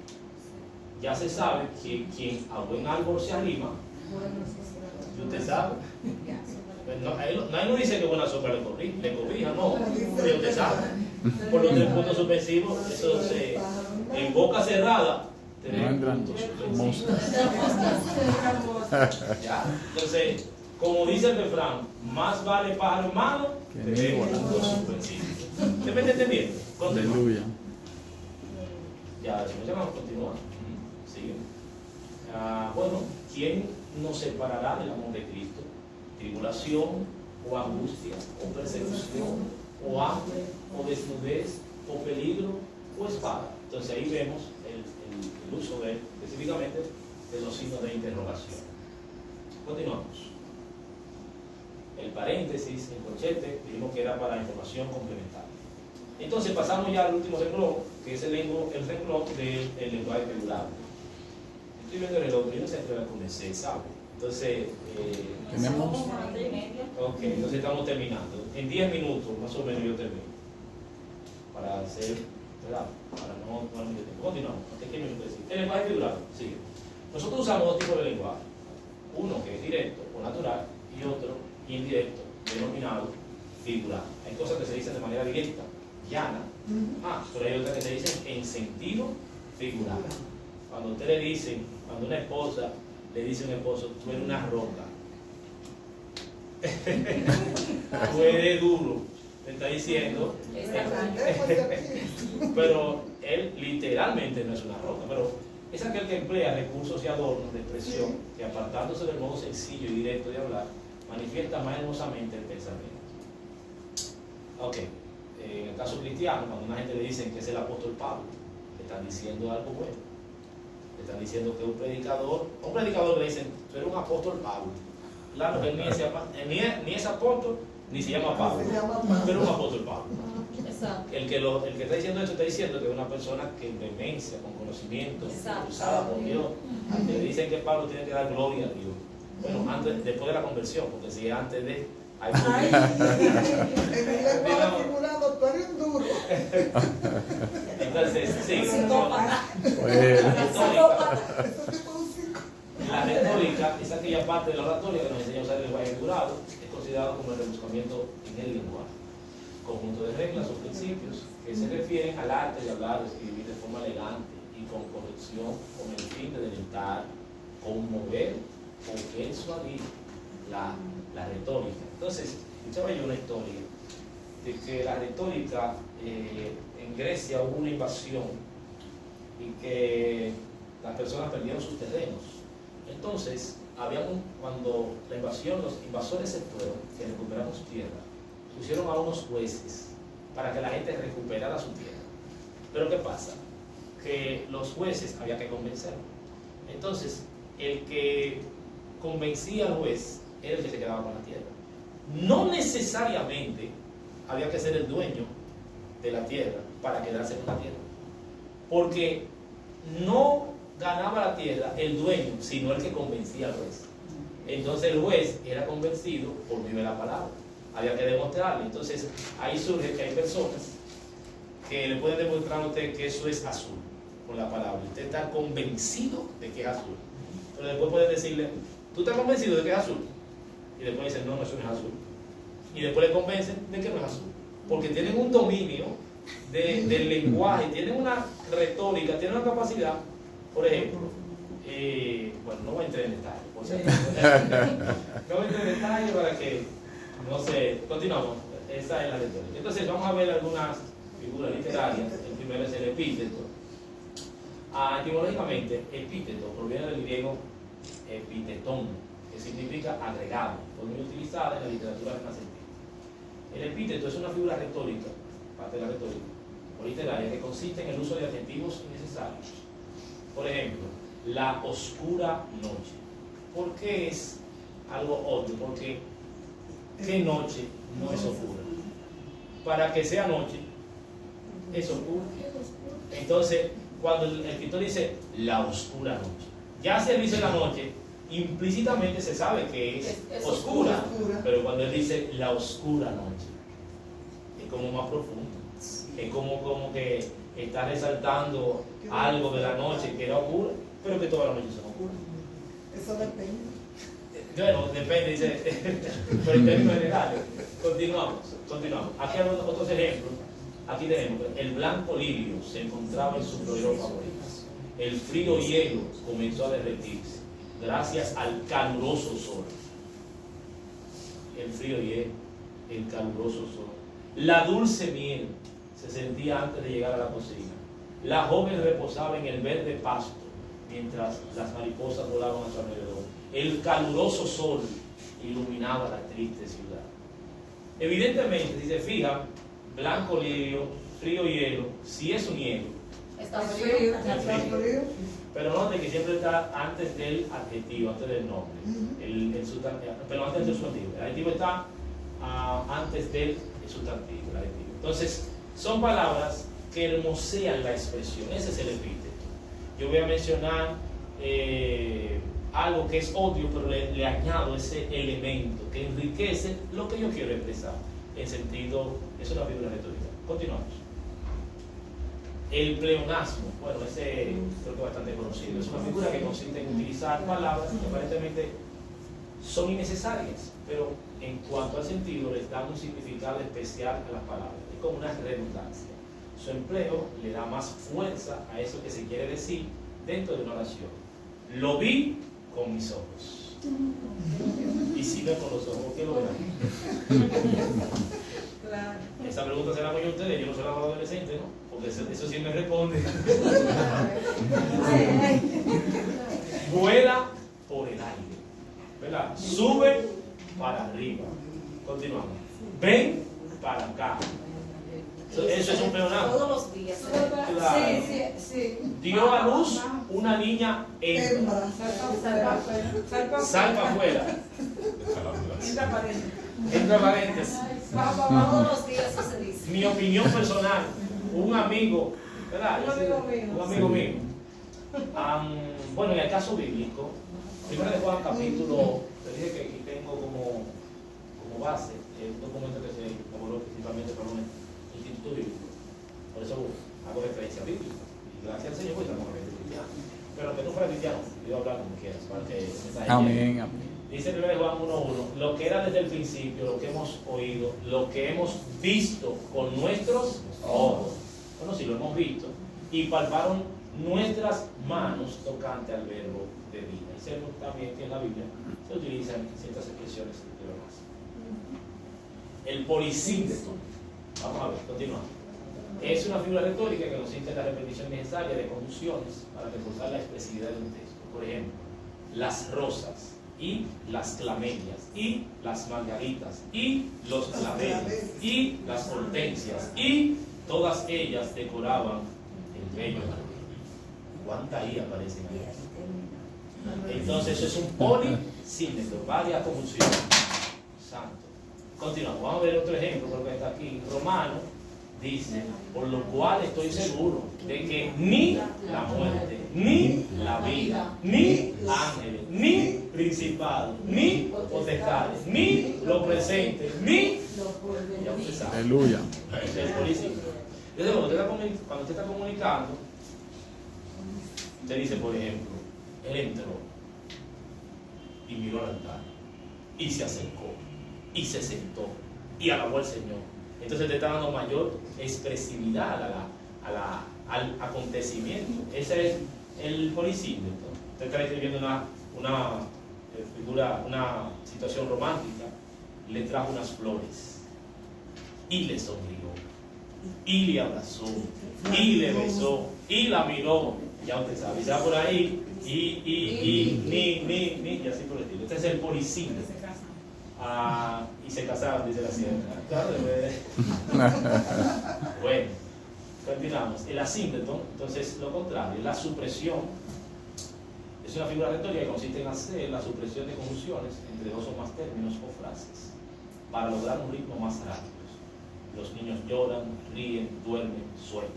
Ya se sabe que quien a buen árbol se arrima, usted sabe. Ahí no dice que buena sombra le corrija, no, pero usted sabe. Por los tres puntos suspensivos, eso en boca cerrada tenemos puntos suspensivos. Ya, entonces, como dice el refrán, más vale pájaro en mano que mil puntos suspensivos. ¿Usted me está entendiendo? Aleluya. Ya, si no vamos a continuar. Sigue. Bueno, ¿quién nos separará del amor de Cristo? Tribulación, o angustia, o persecución, o hambre, o desnudez, o peligro, o espada. Entonces ahí vemos el uso específicamente de los signos de interrogación. Continuamos. El paréntesis, el corchete, dijimos que era para información complementaria. Entonces pasamos ya al último renglón, que es el renglón del lenguaje figurado. Estoy viendo el reloj, yo no sé si la comencé, ¿sabe? Entonces, tenemos. Ok, entonces estamos terminando. En 10 minutos más o menos yo termino. Para hacer ¿verdad? Para no tomar mucho tiempo. Continuamos. ¿Qué me decir? El lenguaje figurado. Sigue. Nosotros usamos dos tipos de lenguaje. Uno que es directo o natural y otro indirecto, denominado figurado. Hay cosas que se dicen de manera directa, llana, pero hay otras que se dicen en sentido figurado. Cuando usted le dicen, cuando una esposa le dice a un esposo, tú eres una roca, tú eres duro, le está diciendo, pero él literalmente no es una roca, pero es aquel que emplea recursos y adornos de expresión que, apartándose del modo sencillo y directo de hablar, manifiesta más hermosamente el pensamiento. Ok, en el caso cristiano, cuando una gente le dice que es el apóstol Pablo, le están diciendo algo bueno. Le están diciendo que un predicador le dicen, tú eres un apóstol Pablo. Claro que él ni es apóstol, ni se llama Pablo, pero un apóstol Pablo. El que está diciendo esto está diciendo que es una persona que en vehemencia, con conocimiento, usada por Dios. Le dicen que Pablo tiene que dar gloria a Dios. Bueno, después de la conversión, porque si es antes de... hay entonces, sí. La retórica es aquella parte de la oratoria que nos enseña a usar el lenguaje figurado, es considerado como el rebuscamiento en el lenguaje. Conjunto de reglas o principios que se refieren al arte de hablar o escribir de forma elegante y con corrección con el fin de deleitar, conmover o persuadir la retórica. Entonces, escuchaba yo una historia de que la retórica en Grecia hubo una invasión y que las personas perdieron sus terrenos. Entonces, cuando la invasión, los invasores se fueron, que recuperaron su tierra, pusieron a unos jueces para que la gente recuperara su tierra. Pero ¿qué pasa? Que los jueces había que convencerlos. Entonces, el que convencía al juez era el que se quedaba con la tierra. No necesariamente había que ser el dueño de la tierra para quedarse con la tierra, porque no ganaba la tierra el dueño, sino el que convencía al juez. Entonces el juez era convencido por medio de la palabra, había que demostrarle. Entonces ahí surge que hay personas que le pueden demostrar a usted que eso es azul con la palabra. Usted está convencido de que es azul, pero después puede decirle, ¿tú estás convencido de que es azul? Y después dicen, no, eso no es azul. Y después le convencen de que no es azul, porque tienen un dominio del lenguaje, tienen una retórica, tienen una capacidad. Por ejemplo, bueno, no voy a entrar en detalle, no voy a entrar en detalle para que no sé. Continuamos. Esa es la retórica. Entonces vamos a ver algunas figuras literarias. El primero es el epíteto. Etimológicamente, epíteto proviene del griego epitetón, que significa agregado, muy utilizada en la literatura renacentista. El epíteto es una figura retórica, parte de la retórica, o literaria, que consiste en el uso de adjetivos innecesarios. Por ejemplo, la oscura noche. ¿Por qué es algo obvio? Porque ¿qué noche no es oscura? Para que sea noche, es oscura. Entonces, cuando el escritor dice la oscura noche, ya se dice la noche, implícitamente se sabe que es oscura, pero cuando él dice la oscura noche, es como más profundo, es como que está resaltando algo de la noche que era oscura, pero que todas las noches son oscuras. Eso depende. Bueno, depende, dice, pero en términos generales. Continuamos. Aquí hay otros ejemplos. Aquí tenemos, el blanco lirio se encontraba en su florero favorito. El frío hielo comenzó a derretirse gracias al caluroso sol. El frío hielo, el caluroso sol. La dulce miel se sentía antes de llegar a la cocina. La joven reposaba en el verde pasto mientras las mariposas volaban a su alrededor. El caluroso sol iluminaba la triste ciudad. Evidentemente, si se fijan, blanco lirio, frío hielo, si es un hielo, Está frío. pero note que siempre está antes del adjetivo, antes del nombre, el sustantivo, pero antes del sustantivo. El adjetivo está antes del sustantivo, el adjetivo. Entonces, son palabras que hermosean la expresión. Ese es el epíteto. Yo voy a mencionar algo que es obvio, pero le añado ese elemento que enriquece lo que yo quiero expresar. En sentido, es una figura retórica. Continuamos. El pleonasmo, bueno, ese creo que es bastante conocido. Es una figura que consiste en utilizar palabras que aparentemente son innecesarias, pero en cuanto al sentido les dan un significado especial a las palabras. Es como una redundancia. Su empleo le da más fuerza a eso que se quiere decir dentro de una oración. Lo vi con mis ojos. Y si no con los ojos, ¿qué lo verán? Claro. Esa pregunta se la hago yo a ustedes, yo no se la hago a adolescentes, ¿no? Porque eso sí me responde. Vuela por el aire, ¿verdad? Sube para arriba. Continuamos. Ven para acá. Eso es un pleonasmo. Todos los días. Claro. Sí. Dio a luz una niña hembra. Salpa afuera. Entra paréntesis. Todos los días eso se dice. Mi opinión personal, un amigo, ¿verdad? Un amigo mío. Bueno, en el caso bíblico, 1 de Juan capítulo, te dije que aquí tengo como base un documento que se elaboró principalmente por un instituto bíblico. Por eso hago referencia a Biblia. Y gracias al Señor, pues estamos hablando de cristiano. Pero aunque no fuera cristiano, yo hablar como quieras, para que Amén, amén. Dice 1 Juan 1:1, lo que era desde el principio, lo que hemos oído, lo que hemos visto con nuestros ojos. Bueno, sí lo hemos visto. Y palparon nuestras manos tocante al verbo de vida. Y sabemos también que en la Biblia se utilizan ciertas expresiones de lo más. El polisínteto. Vamos a ver, continuamos. Es una figura retórica que consiste en la repetición necesaria de conjunciones para reforzar la expresividad de un texto. Por ejemplo, las rosas, y las clamelias, y las margaritas, y los claveles, y las hortensias, y todas ellas decoraban el bello jardín. ¿Cuántas I aparecen ahí? Entonces eso es un polisínteto, varias conjunciones. Santo. Continuamos, vamos a ver otro ejemplo, porque está aquí. Romano dice, por lo cual estoy seguro de que ni la muerte, ni la vida, ni ángeles, ni principados, ni potestades, ni lo presente, ni... Ya usted sabe. Aleluya. Es el polisínteto. Entonces, cuando usted está comunicando, usted dice, por ejemplo, él entró y miró al altar y se acercó y se sentó y alabó al Señor. Entonces te está dando mayor expresividad al acontecimiento. Ese es el polisínteto. Usted está escribiendo una figura, una situación romántica, le trajo unas flores y le sonrió y le abrazó y le besó y la miró. Ya usted sabe, ya por ahí ni y así por el estilo. Este es el polisínteto. Y se casaron, dice la sierra. Claro, bueno, continuamos. El asínteto, entonces lo contrario, la supresión, es una figura retórica que consiste en hacer la supresión de conjunciones entre dos o más términos o frases para lograr un ritmo más rápido. Los niños lloran, ríen, duermen, sueñan.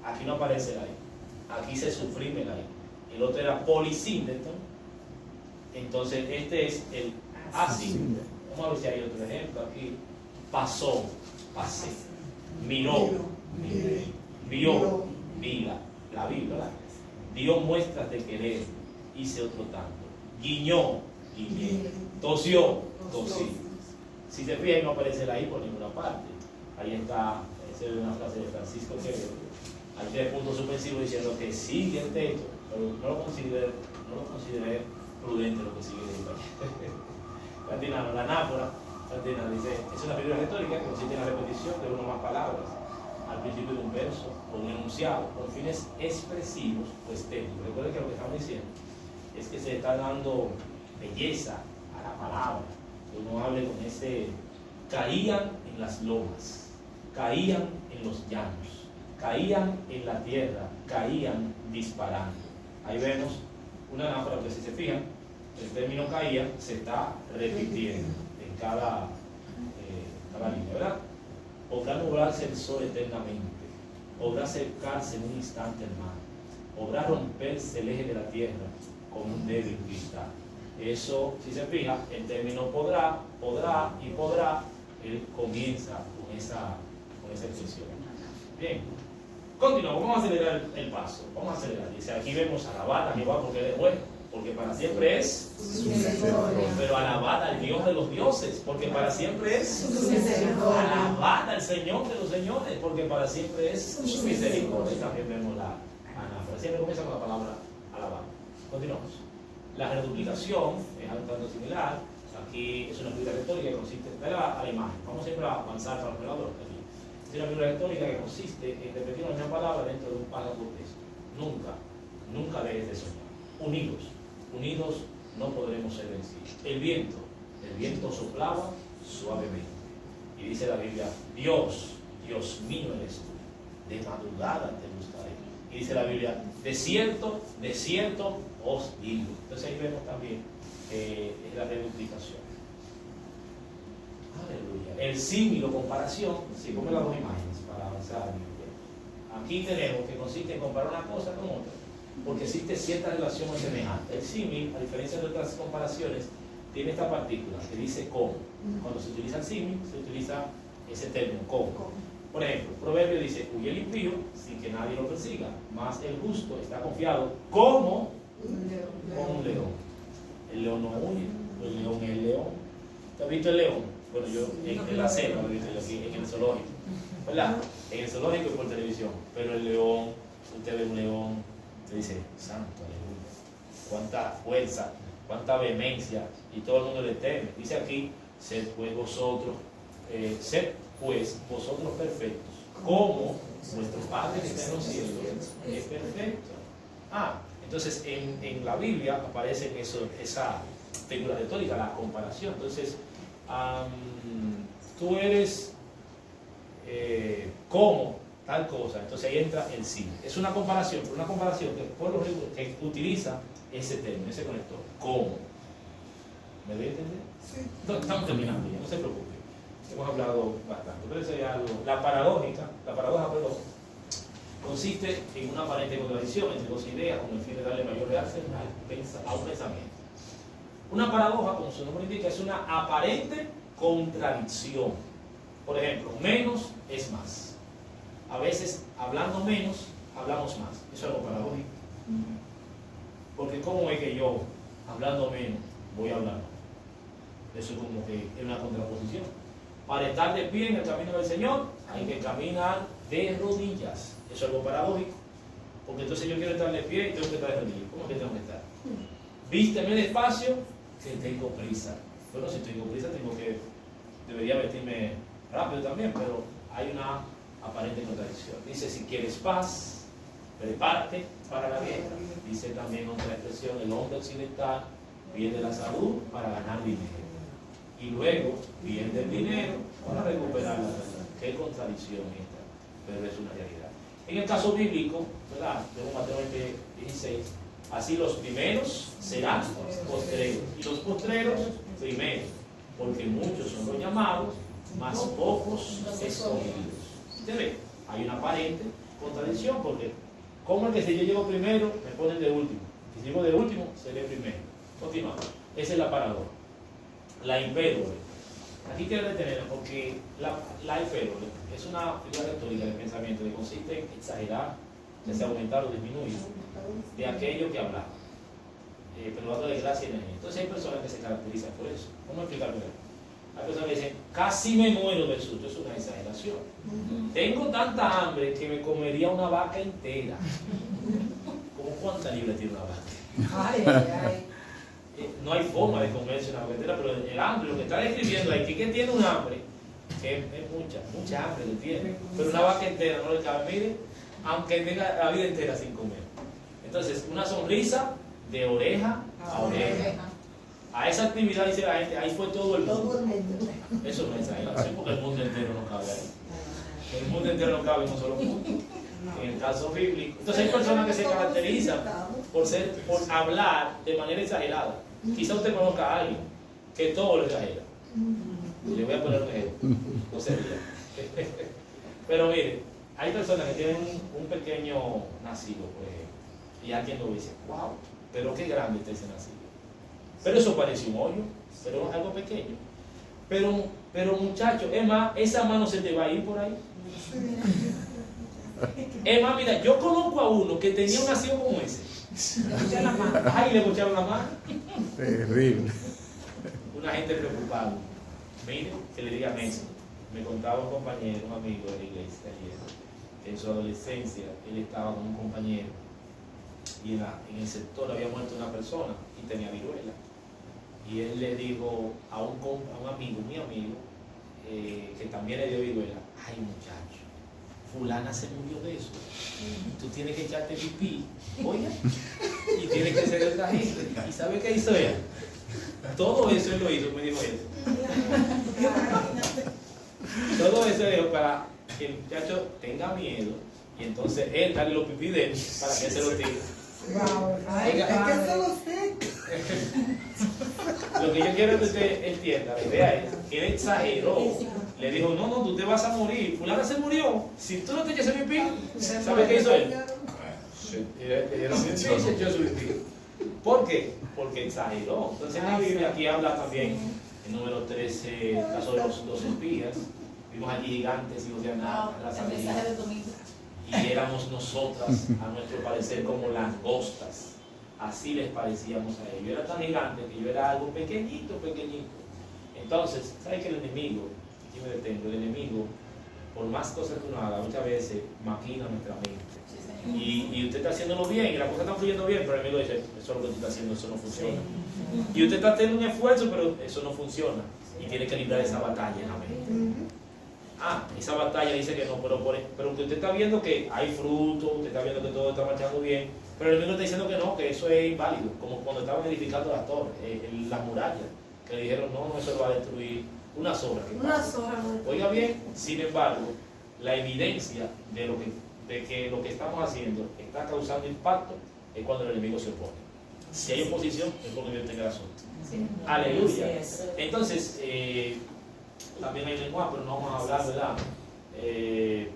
Aquí no aparece el aire, aquí se suprime el aire. El otro era polisínteto, entonces este es el asínteto. Vamos a ver si hay otro ejemplo aquí. Pasó, pasé. Miró, miré. Vio, vi la vi, ¿verdad? Dio muestras de querer, hice otro tanto. Guiñó, guiñé. Tosió, tosí. Si se fijan, no aparece la I por ninguna parte. Ahí está, esa es una frase de Francisco Quevedo. Hay 3 puntos suspensivos diciendo que sigue el texto, pero no lo consideré prudente lo que sigue de Continuamos, la anáfora, dice, es una figura retórica que consiste en la repetición de una o más palabras al principio de un verso o un enunciado con fines expresivos o estéticos. Recuerden que lo que estamos diciendo es que se está dando belleza a la palabra. Que uno hable con ese, caían en las lomas, caían en los llanos, caían en la tierra, caían disparando. Ahí vemos una anáfora que si se fijan, el término caía se está repitiendo en cada línea, ¿verdad? Podrá nublarse el sol eternamente, podrá secarse en un instante el mar, podrá romperse el eje de la tierra con un débil cristal. Eso, si se fija, el término podrá, él comienza con esa expresión. Bien, Continuamos, vamos a acelerar el paso. Vamos a acelerar. Dice, aquí vemos alabad a Jehová porque Él es bueno, porque para siempre es. Pero alabad al Dios de los dioses, porque para siempre es. Alabad al Señor de los señores, porque para siempre es su misericordia. Y también vemos la anáfora. Siempre comienza con la palabra alabad. Continuamos. La reduplicación es algo tanto similar. Aquí es una figura retórica que consiste. Dale a la imagen. Vamos siempre a avanzar para el operador. Es una figura retórica que consiste en repetir una misma palabra dentro de un párrafo de texto. Nunca dejes de soñar. Unidos no podremos ser vencidos. El viento soplaba suavemente. Y dice la Biblia, Dios mío eres tú. De madrugada te buscaré. Y dice la Biblia, desierto os digo. Entonces ahí vemos también es la reduplicación. Aleluya. El símil o comparación, si pongo las dos imágenes para avanzar. Aquí tenemos que consiste en comparar una cosa con otra, porque existe cierta relación semejante. El símil, a diferencia de otras comparaciones, tiene esta partícula que dice como. Cuando se utiliza el símil, se utiliza ese término, como. Por ejemplo, el proverbio dice, huye el impío sin que nadie lo persiga, mas el justo está confiado como un león. El león no huye, el león es el león. ¿Te has visto el león? Bueno, yo en la selva lo he visto aquí, en el zoológico, ¿verdad? En el zoológico y por televisión. Pero el león, usted ve un león, te dice, santo, aleluya, cuánta fuerza, cuánta vehemencia, y todo el mundo le teme. Dice aquí, sed pues vosotros perfectos, como vuestro Padre que está en los cielos es perfecto. Entonces en la Biblia aparece esa figura retórica, la comparación. Entonces, tú eres como tal cosa, entonces ahí entra el sí. Es una comparación, pero una comparación que utiliza ese término, ese conector, como. ¿Me voy a entender? Sí. Estamos terminando ya, no se preocupe. Hemos hablado bastante, pero eso ya la paradoja, consiste en una aparente contradicción entre dos ideas con el fin de darle mayor realce a un pensamiento. Una paradoja, como su nombre indica, es una aparente contradicción. Por ejemplo, menos es más. A veces, hablando menos, hablamos más. Eso es algo paradójico. Porque ¿cómo es que yo, hablando menos, voy a hablar más? Eso es como que es una contraposición. Para estar de pie en el camino del Señor, hay que caminar de rodillas. Eso es algo paradójico. Porque entonces yo quiero estar de pie y tengo que estar de rodillas. ¿Cómo es que tengo que estar? Vísteme despacio, que tengo prisa. Bueno, si tengo prisa, debería vestirme rápido también, pero hay una aparente contradicción. Dice, si quieres paz, prepárate para la guerra. Dice también otra expresión, el hombre occidental pierde la salud para ganar dinero. Y luego pierde el dinero para recuperar la salud. Qué contradicción esta, pero es una realidad. En el caso bíblico, ¿verdad? De Mateo 16, así los primeros serán postreros, y los postreros primeros, porque muchos son los llamados, mas pocos escogidos. ¿Usted ve? Hay una aparente contradicción, porque ¿cómo es que si yo llego primero, me ponen de último? Si llego de último, seré primero. Continuamos. Esa es la paradoja. La hipérbole. Aquí quiero detener porque la hipérbole es una figura retórica de pensamiento que consiste en exagerar, ya sea aumentar o disminuir, de aquello que hablaba, pero dando de gracia y energía. Entonces hay personas que se caracterizan por eso. ¿Cómo explicarlo? Hay personas que dicen, casi me muero del susto. Es una exageración. Tengo tanta hambre que me comería una vaca entera. ¿Cómo cuánta libra tiene una vaca? Ay. No hay forma de comerse una vaca entera, pero el hambre, lo que está describiendo ahí, que tiene un hambre, que es mucha hambre que tiene, pero una vaca entera no le cabe. Mire, aunque tenga la vida entera sin comer. Entonces, una sonrisa de oreja a oreja. A esa actividad, dice la gente, ahí fue todo el mundo. Eso no es exageración, porque el mundo entero no cabe ahí. El mundo entero no cabe en un solo punto. En el caso bíblico. Entonces hay personas que se caracterizan por hablar de manera exagerada. Quizá usted conozca a alguien que todo lo exagera. Le voy a poner un ejemplo. No sería. Pero mire, hay personas que tienen un pequeño nacido, por ejemplo, y alguien lo dice, wow, pero qué grande está ese nacido. Pero eso parece un hoyo, pero es algo pequeño. Pero muchacho, es más, esa mano se te va a ir por ahí. Es más, mira, yo conozco a uno que tenía un nacido como ese. Ay, le bocharon la mano. Terrible. Una gente preocupada. Mire, que le digan eso. Me contaba un compañero, un amigo de la iglesia ayer, que en su adolescencia él estaba con un compañero y en el sector había muerto una persona y tenía viruela. Y él le dijo a un amigo, mi amigo, que también le dio viruela: ay, muchacho, fulana se murió de eso. Tú tienes que echarte pipí, oye, y tienes que ser el trajito. ¿Y sabe qué hizo él? Todo eso él lo hizo, me dijo él. Todo eso es para que el muchacho tenga miedo y entonces él darle los pipí de él para que se lo tire. Wow. Ay, Oiga, es que eso lo sé. Lo que yo quiero que usted entienda, la idea es que él exageró. Le dijo: no, tú te vas a morir. Fulana se murió. Si tú no te echas el pipí, ¿sabes qué hizo él? Le dieron pipí y se echó su pipí. ¿Por qué? Porque exageró. Entonces en la Biblia aquí habla también, en número 13, el caso de los 2 espías. Vimos allí gigantes, hijos de Aná, El mensaje de domingo. y éramos nosotras, a nuestro parecer, como langostas. Así les parecíamos a ellos. Yo era tan gigante que yo era algo pequeñito. Entonces, ¿sabe que el enemigo, aquí me detengo, el enemigo, por más cosas que uno haga, muchas veces maquina nuestra mente? Y usted está haciéndolo bien, y la cosa está fluyendo bien, pero el enemigo dice: eso es lo que tú estás haciendo, eso no funciona. Y usted está teniendo un esfuerzo, pero eso no funciona. Y tiene que librar esa batalla en la mente. Esa batalla dice que no, pero que usted está viendo que hay fruto, usted está viendo que todo está marchando bien, pero el enemigo está diciendo que no, que eso es inválido, como cuando estaban edificando las torres, las murallas, que le dijeron: no, eso lo va a destruir una sola. Oiga bien, sin embargo, la evidencia de que lo que estamos haciendo está causando impacto es cuando el enemigo se opone. Si hay oposición, es porque Dios tenga razón. Sí. Aleluya. Entonces, también hay lenguaje, pero no vamos a hablar, ¿verdad?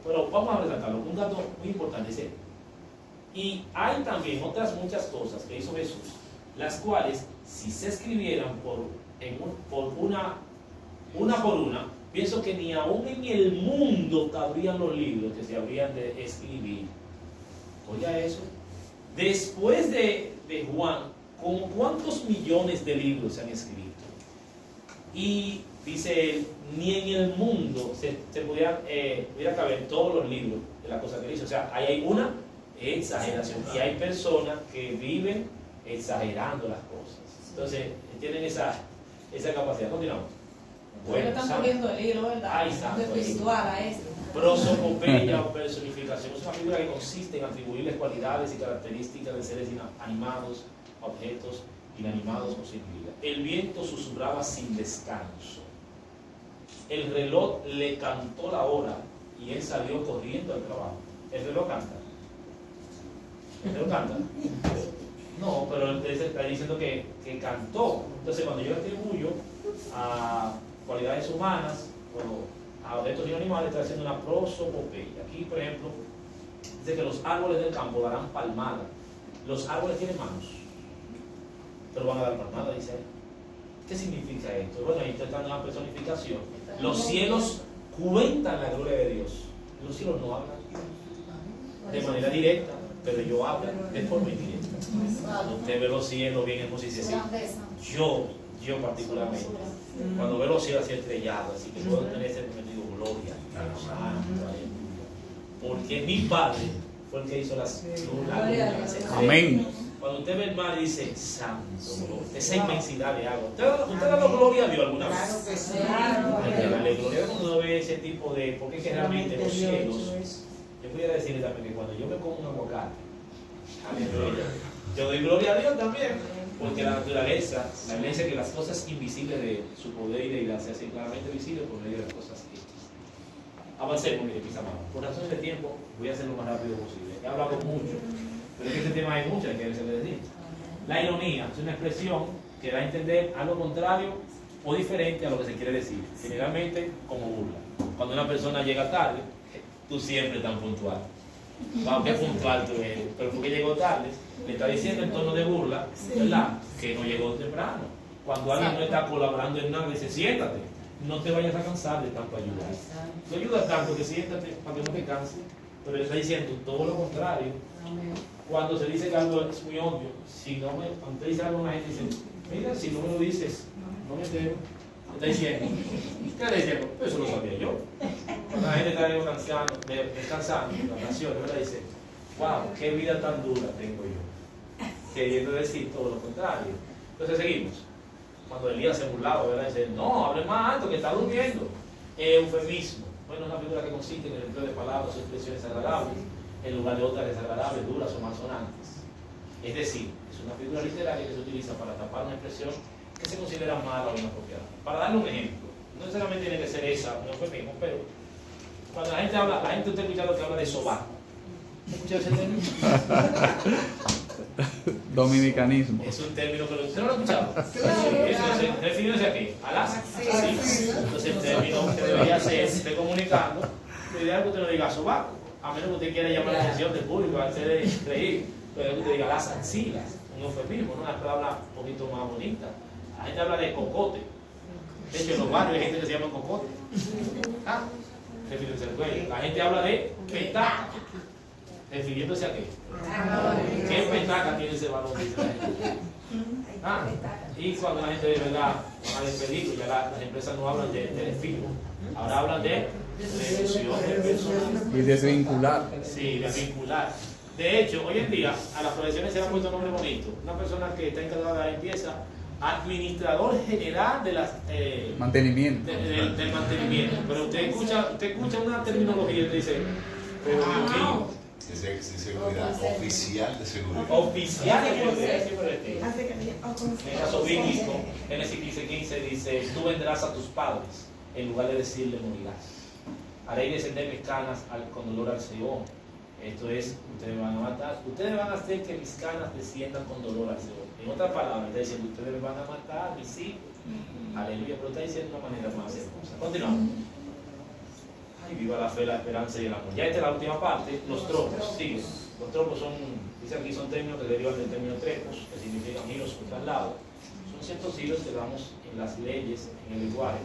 Pero vamos a resaltarlo. Un dato muy importante es este. Y hay también otras muchas cosas que hizo Jesús, las cuales, si se escribieran una por una, pienso que ni aún en el mundo cabrían los libros que se habrían de escribir. Oiga eso. Después de Juan, ¿con cuántos millones de libros se han escrito? Y dice él: ni en el mundo se pudiera caber todos los libros de la cosa que dice. O sea, ahí hay una exageración. Y hay personas que viven exagerando las cosas. Entonces, tienen esa capacidad. Continuamos. Bueno, están poniendo el hilo, ¿verdad? Ay, santo, espiritual a eso. Prosopopeya o personificación es una figura que consiste en atribuirles cualidades y características de seres animados, objetos inanimados o sin vida. El viento susurraba sin descanso. El reloj le cantó la hora y él salió corriendo al trabajo. ¿El reloj canta? ¿El reloj canta? No, pero él está diciendo que cantó. Entonces, cuando yo atribuyo a cualidades humanas o a objetos y animales, está haciendo una prosopopeya. Aquí, por ejemplo, dice que los árboles del campo darán palmadas. Los árboles tienen manos, pero van a dar palmadas, dice ahí. ¿Qué significa esto? Bueno, ahí está dando una personificación. Los cielos cuentan la gloria de Dios. Los cielos no hablan de manera directa, pero ellos hablan de forma indirecta. Cuando usted ve los cielos bien hermosos y dice así, yo particularmente, cuando veo los cielos así estrellados, así que puedo tener ese momento, digo: gloria a Dios, santo, aleluya. Porque mi Padre fue el que hizo las lunas, las estrellas. Amén. Cuando usted ve el mar y dice: santo, esa inmensidad de agua. ¿Usted ha dado gloria a Dios alguna vez? Claro que sí. Dale gloria cuando uno ve ese tipo de... Porque es que realmente los cielos... Yo voy a decirle también que cuando yo me como un aguacate, aleluya, yo doy gloria a Dios también, porque la naturaleza, la evidencia que las cosas invisibles de su poder y deidad se hacen claramente visibles por medio de las cosas hechas. Avancemos, mire, mis amados. Por razones de tiempo, voy a hacerlo lo más rápido posible. He hablado mucho, pero es que este tema hay mucho, hay que decir. La ironía es una expresión que da a entender algo contrario o diferente a lo que se quiere decir, generalmente como burla. Cuando una persona llega tarde, tú siempre tan puntual. Wow, qué puntual tú eres. Pero porque llegó tarde, le está diciendo en tono de burla, ¿verdad? Que no llegó temprano. Cuando alguien no está colaborando en nada, dice: siéntate, no te vayas a cansar de tanto ayudar. Tú ayudas tanto que siéntate para que no te canses. Pero él está diciendo todo lo contrario. Cuando se dice que algo es muy obvio, si no me, cuando usted dice algo, una gente dice, mira, si no me lo dices, no me entero. Está diciendo, ¿qué está diciendo? Pues eso lo sabía yo. Cuando la gente está descansando en la nación, ¿verdad? Dice, wow, qué vida tan dura tengo yo. Queriendo decir todo lo contrario. Entonces seguimos. Cuando Elías se burlaba, ¿verdad? Dice, no, hable más alto, que está durmiendo. Eufemismo. Bueno, es una figura que consiste en el empleo de palabras o expresiones agradables en lugar de otras desagradables, duras o malsonantes. Es decir, es una figura literaria que se utiliza para tapar una expresión que se considera mala o inapropiada. Para darle un ejemplo, no necesariamente tiene que ser esa, un eufemismo, pero cuando la gente habla, la gente usted ha escuchado que habla de sobaco. ¿Escuchado ese término? Dominicanismo. Es un término que usted no lo ha escuchado. Claro. Eso refiriéndose a qué? Al asa. Sí. Entonces el término que debería ser, si esté comunicando, lo ideal es que usted no diga sobaco, a menos que usted quiera llamar la atención del público, antes de reír, pero es que usted diga las axilas, un eufemismo, ¿no? Una palabra un poquito más bonita. La gente habla de cocote. De hecho, en los barrios hay gente que se llama cocote. Ah, refiriéndose al cuello. La gente habla de petaca. ¿Refiriéndose a qué? ¿Qué petaca tiene ese balón? Ah, y cuando la gente de verdad van a despedir, ya las empresas no hablan de despido, ahora hablan de reducción de personal. Y desvincular. Sí, de vincular. De hecho, hoy en día a las profesiones se le han puesto nombre bonito. Una persona que está encargada de la limpieza, administrador general de las Mantenimiento. del mantenimiento. Pero usted escucha una terminología y usted dice, pero Dios mío, De seguridad, oficial de seguridad. oficial de seguridad, siempre este. Hace que En el caso bíblico, Génesis 15:15 dice, tú vendrás a tus padres, en lugar de decirle morirás. Haré descender mis canas con dolor al Seón. Esto es, ustedes van a matar, ustedes van a hacer que mis canas desciendan con dolor al Seón. En otras palabras, está diciendo, ustedes me van a matar, mis hijos. Aleluya, pero está diciendo de una manera más hermosa. Continuamos. Ay, viva la fe, la esperanza y el amor. Ya esta es la última parte, los tropos. Sigue. Los tropos son, dice aquí, son términos que derivan del término trepos, que significan giros o traslados. Son ciertos hilos que damos en las leyes, en el lenguaje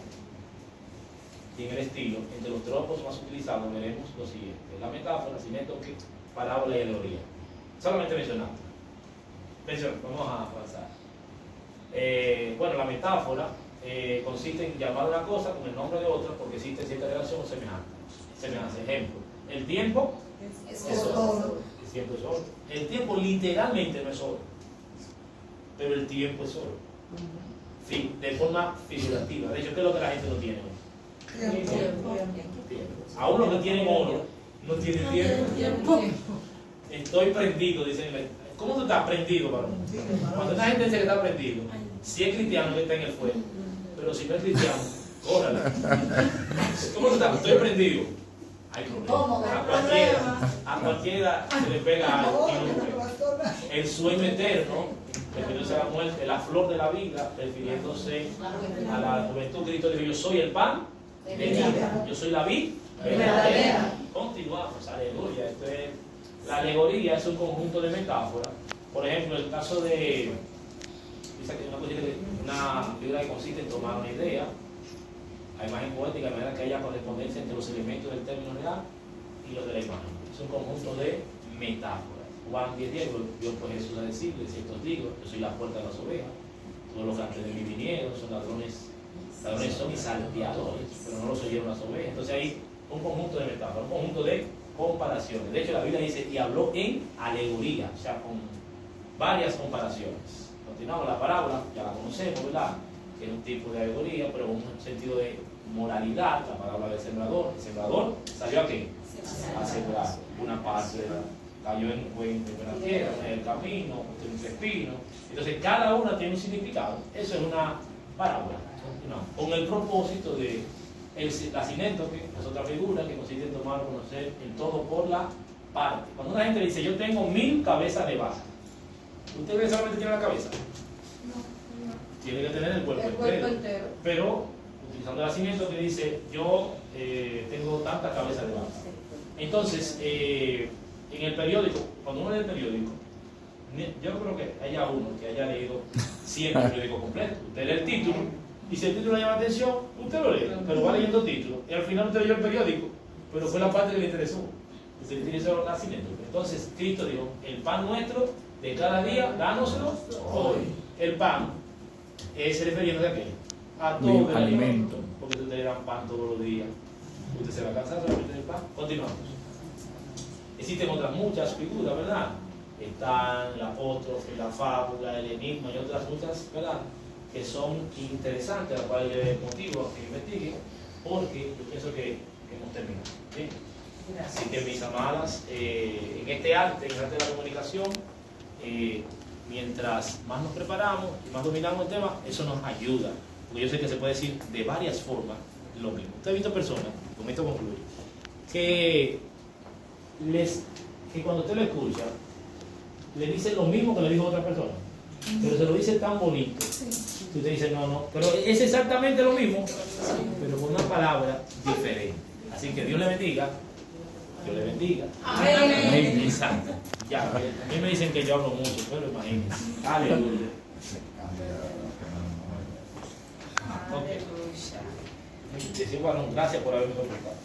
y en el estilo. Entre los tropos más utilizados veremos lo siguiente: la metáfora, sinécdoque, parábola y alegoría. Solamente mencionando. Vamos a avanzar. Bueno, la metáfora consiste en llamar una cosa con el nombre de otra porque existe cierta relación o semejanza. Ejemplo, el tiempo es oro. El tiempo es oro. El tiempo literalmente no es oro, pero el tiempo es oro. Sí, de forma figurativa. De hecho, ¿qué es lo que la gente no tiene hoy? Tiempo. Aún los que tienen oro no tienen tiempo. Estoy prendido, dicen. ¿Cómo tú estás prendido, varón? Cuando una gente dice que está prendido, si es cristiano que está en el fuego, pero si no es cristiano, córrala. ¿Cómo tú estás? Estoy prendido. Hay problema. A cualquiera se le pega algo y no muere. El sueño eterno, refiriéndose a la muerte, la flor de la vida, refiriéndose a la juventud. Cristo dijo, yo soy el pan de vida, yo soy la vid verdadera. Continuamos, aleluya. Esto es, la alegoría es un conjunto de metáforas. Por ejemplo, el caso de una figura que consiste en tomar una idea, la imagen poética, de manera que haya correspondencia entre los elementos del término real y los de la imagen. Es un conjunto de metáforas. Juan 10:10, Dios pues Jesús a decirle, de cierto os digo, yo soy la puerta de las ovejas, todos los que antes de mí vinieron son ladrones son y salteadores, pero no los oyeron las ovejas. Entonces hay un conjunto de metáforas, un conjunto de comparaciones. De hecho, la Biblia dice, y habló en alegoría, o sea, con varias comparaciones. Continuamos, la parábola, ya la conocemos, ¿verdad? Que es un tipo de alegoría, pero un sentido de moralidad, la parábola del sembrador. El sembrador salió a qué? A sembrar. Una parte cayó en buena tierra, en el camino, en un espino. Entonces, cada una tiene un significado. Eso es una parábola. Con el propósito de la sinécdoque, que es otra figura que consiste en tomar o conocer el todo por la parte. Cuando una gente dice, yo tengo 1000 cabezas de vaca, ¿usted cree que solamente tiene la cabeza? No. Tiene que tener el cuerpo entero. Pero, utilizando la sinécdoque, dice, yo tengo tantas cabezas de vaca. Entonces, en el periódico, cuando uno lee el periódico, yo creo que haya uno que haya leído siempre el periódico completo. Usted lee el título, y si el título le llama la atención, usted lo lee, pero va leyendo el título, y al final usted leyó el periódico, pero fue la parte que le interesó. Usted utilizó la sinécdoque. Entonces, Cristo dijo, el pan nuestro de cada día, dánoslo hoy. El pan es refiriéndose a qué? A todo el alimento. Porque si ustedes dan pan todos los días, usted se va a cansar solamente del pan. Continuamos. Existen otras muchas figuras, ¿verdad? Están la apóstrofe, la fábula, el enigma y otras muchas, ¿verdad? Que son interesantes, a las cuales yo les motivo a que investiguen, porque yo pienso que hemos terminado. ¿Sí? Así que, mis amadas, en este arte, de la comunicación, mientras más nos preparamos y más dominamos el tema, eso nos ayuda. Porque yo sé que se puede decir de varias formas lo mismo. Usted ha visto personas, con esto concluyo, que cuando usted lo escucha, le dicen lo mismo que le dijo otra persona, pero se lo dice tan bonito. Que usted dice, no, pero es exactamente lo mismo, pero con una palabra diferente. Así que Dios le bendiga. Dios le bendiga. Amén. Exacto. Ya, a mí me dicen que yo hablo mucho, pero imagínense. Aleluya. Ok. Decimos, bueno, gracias por haberme preguntado.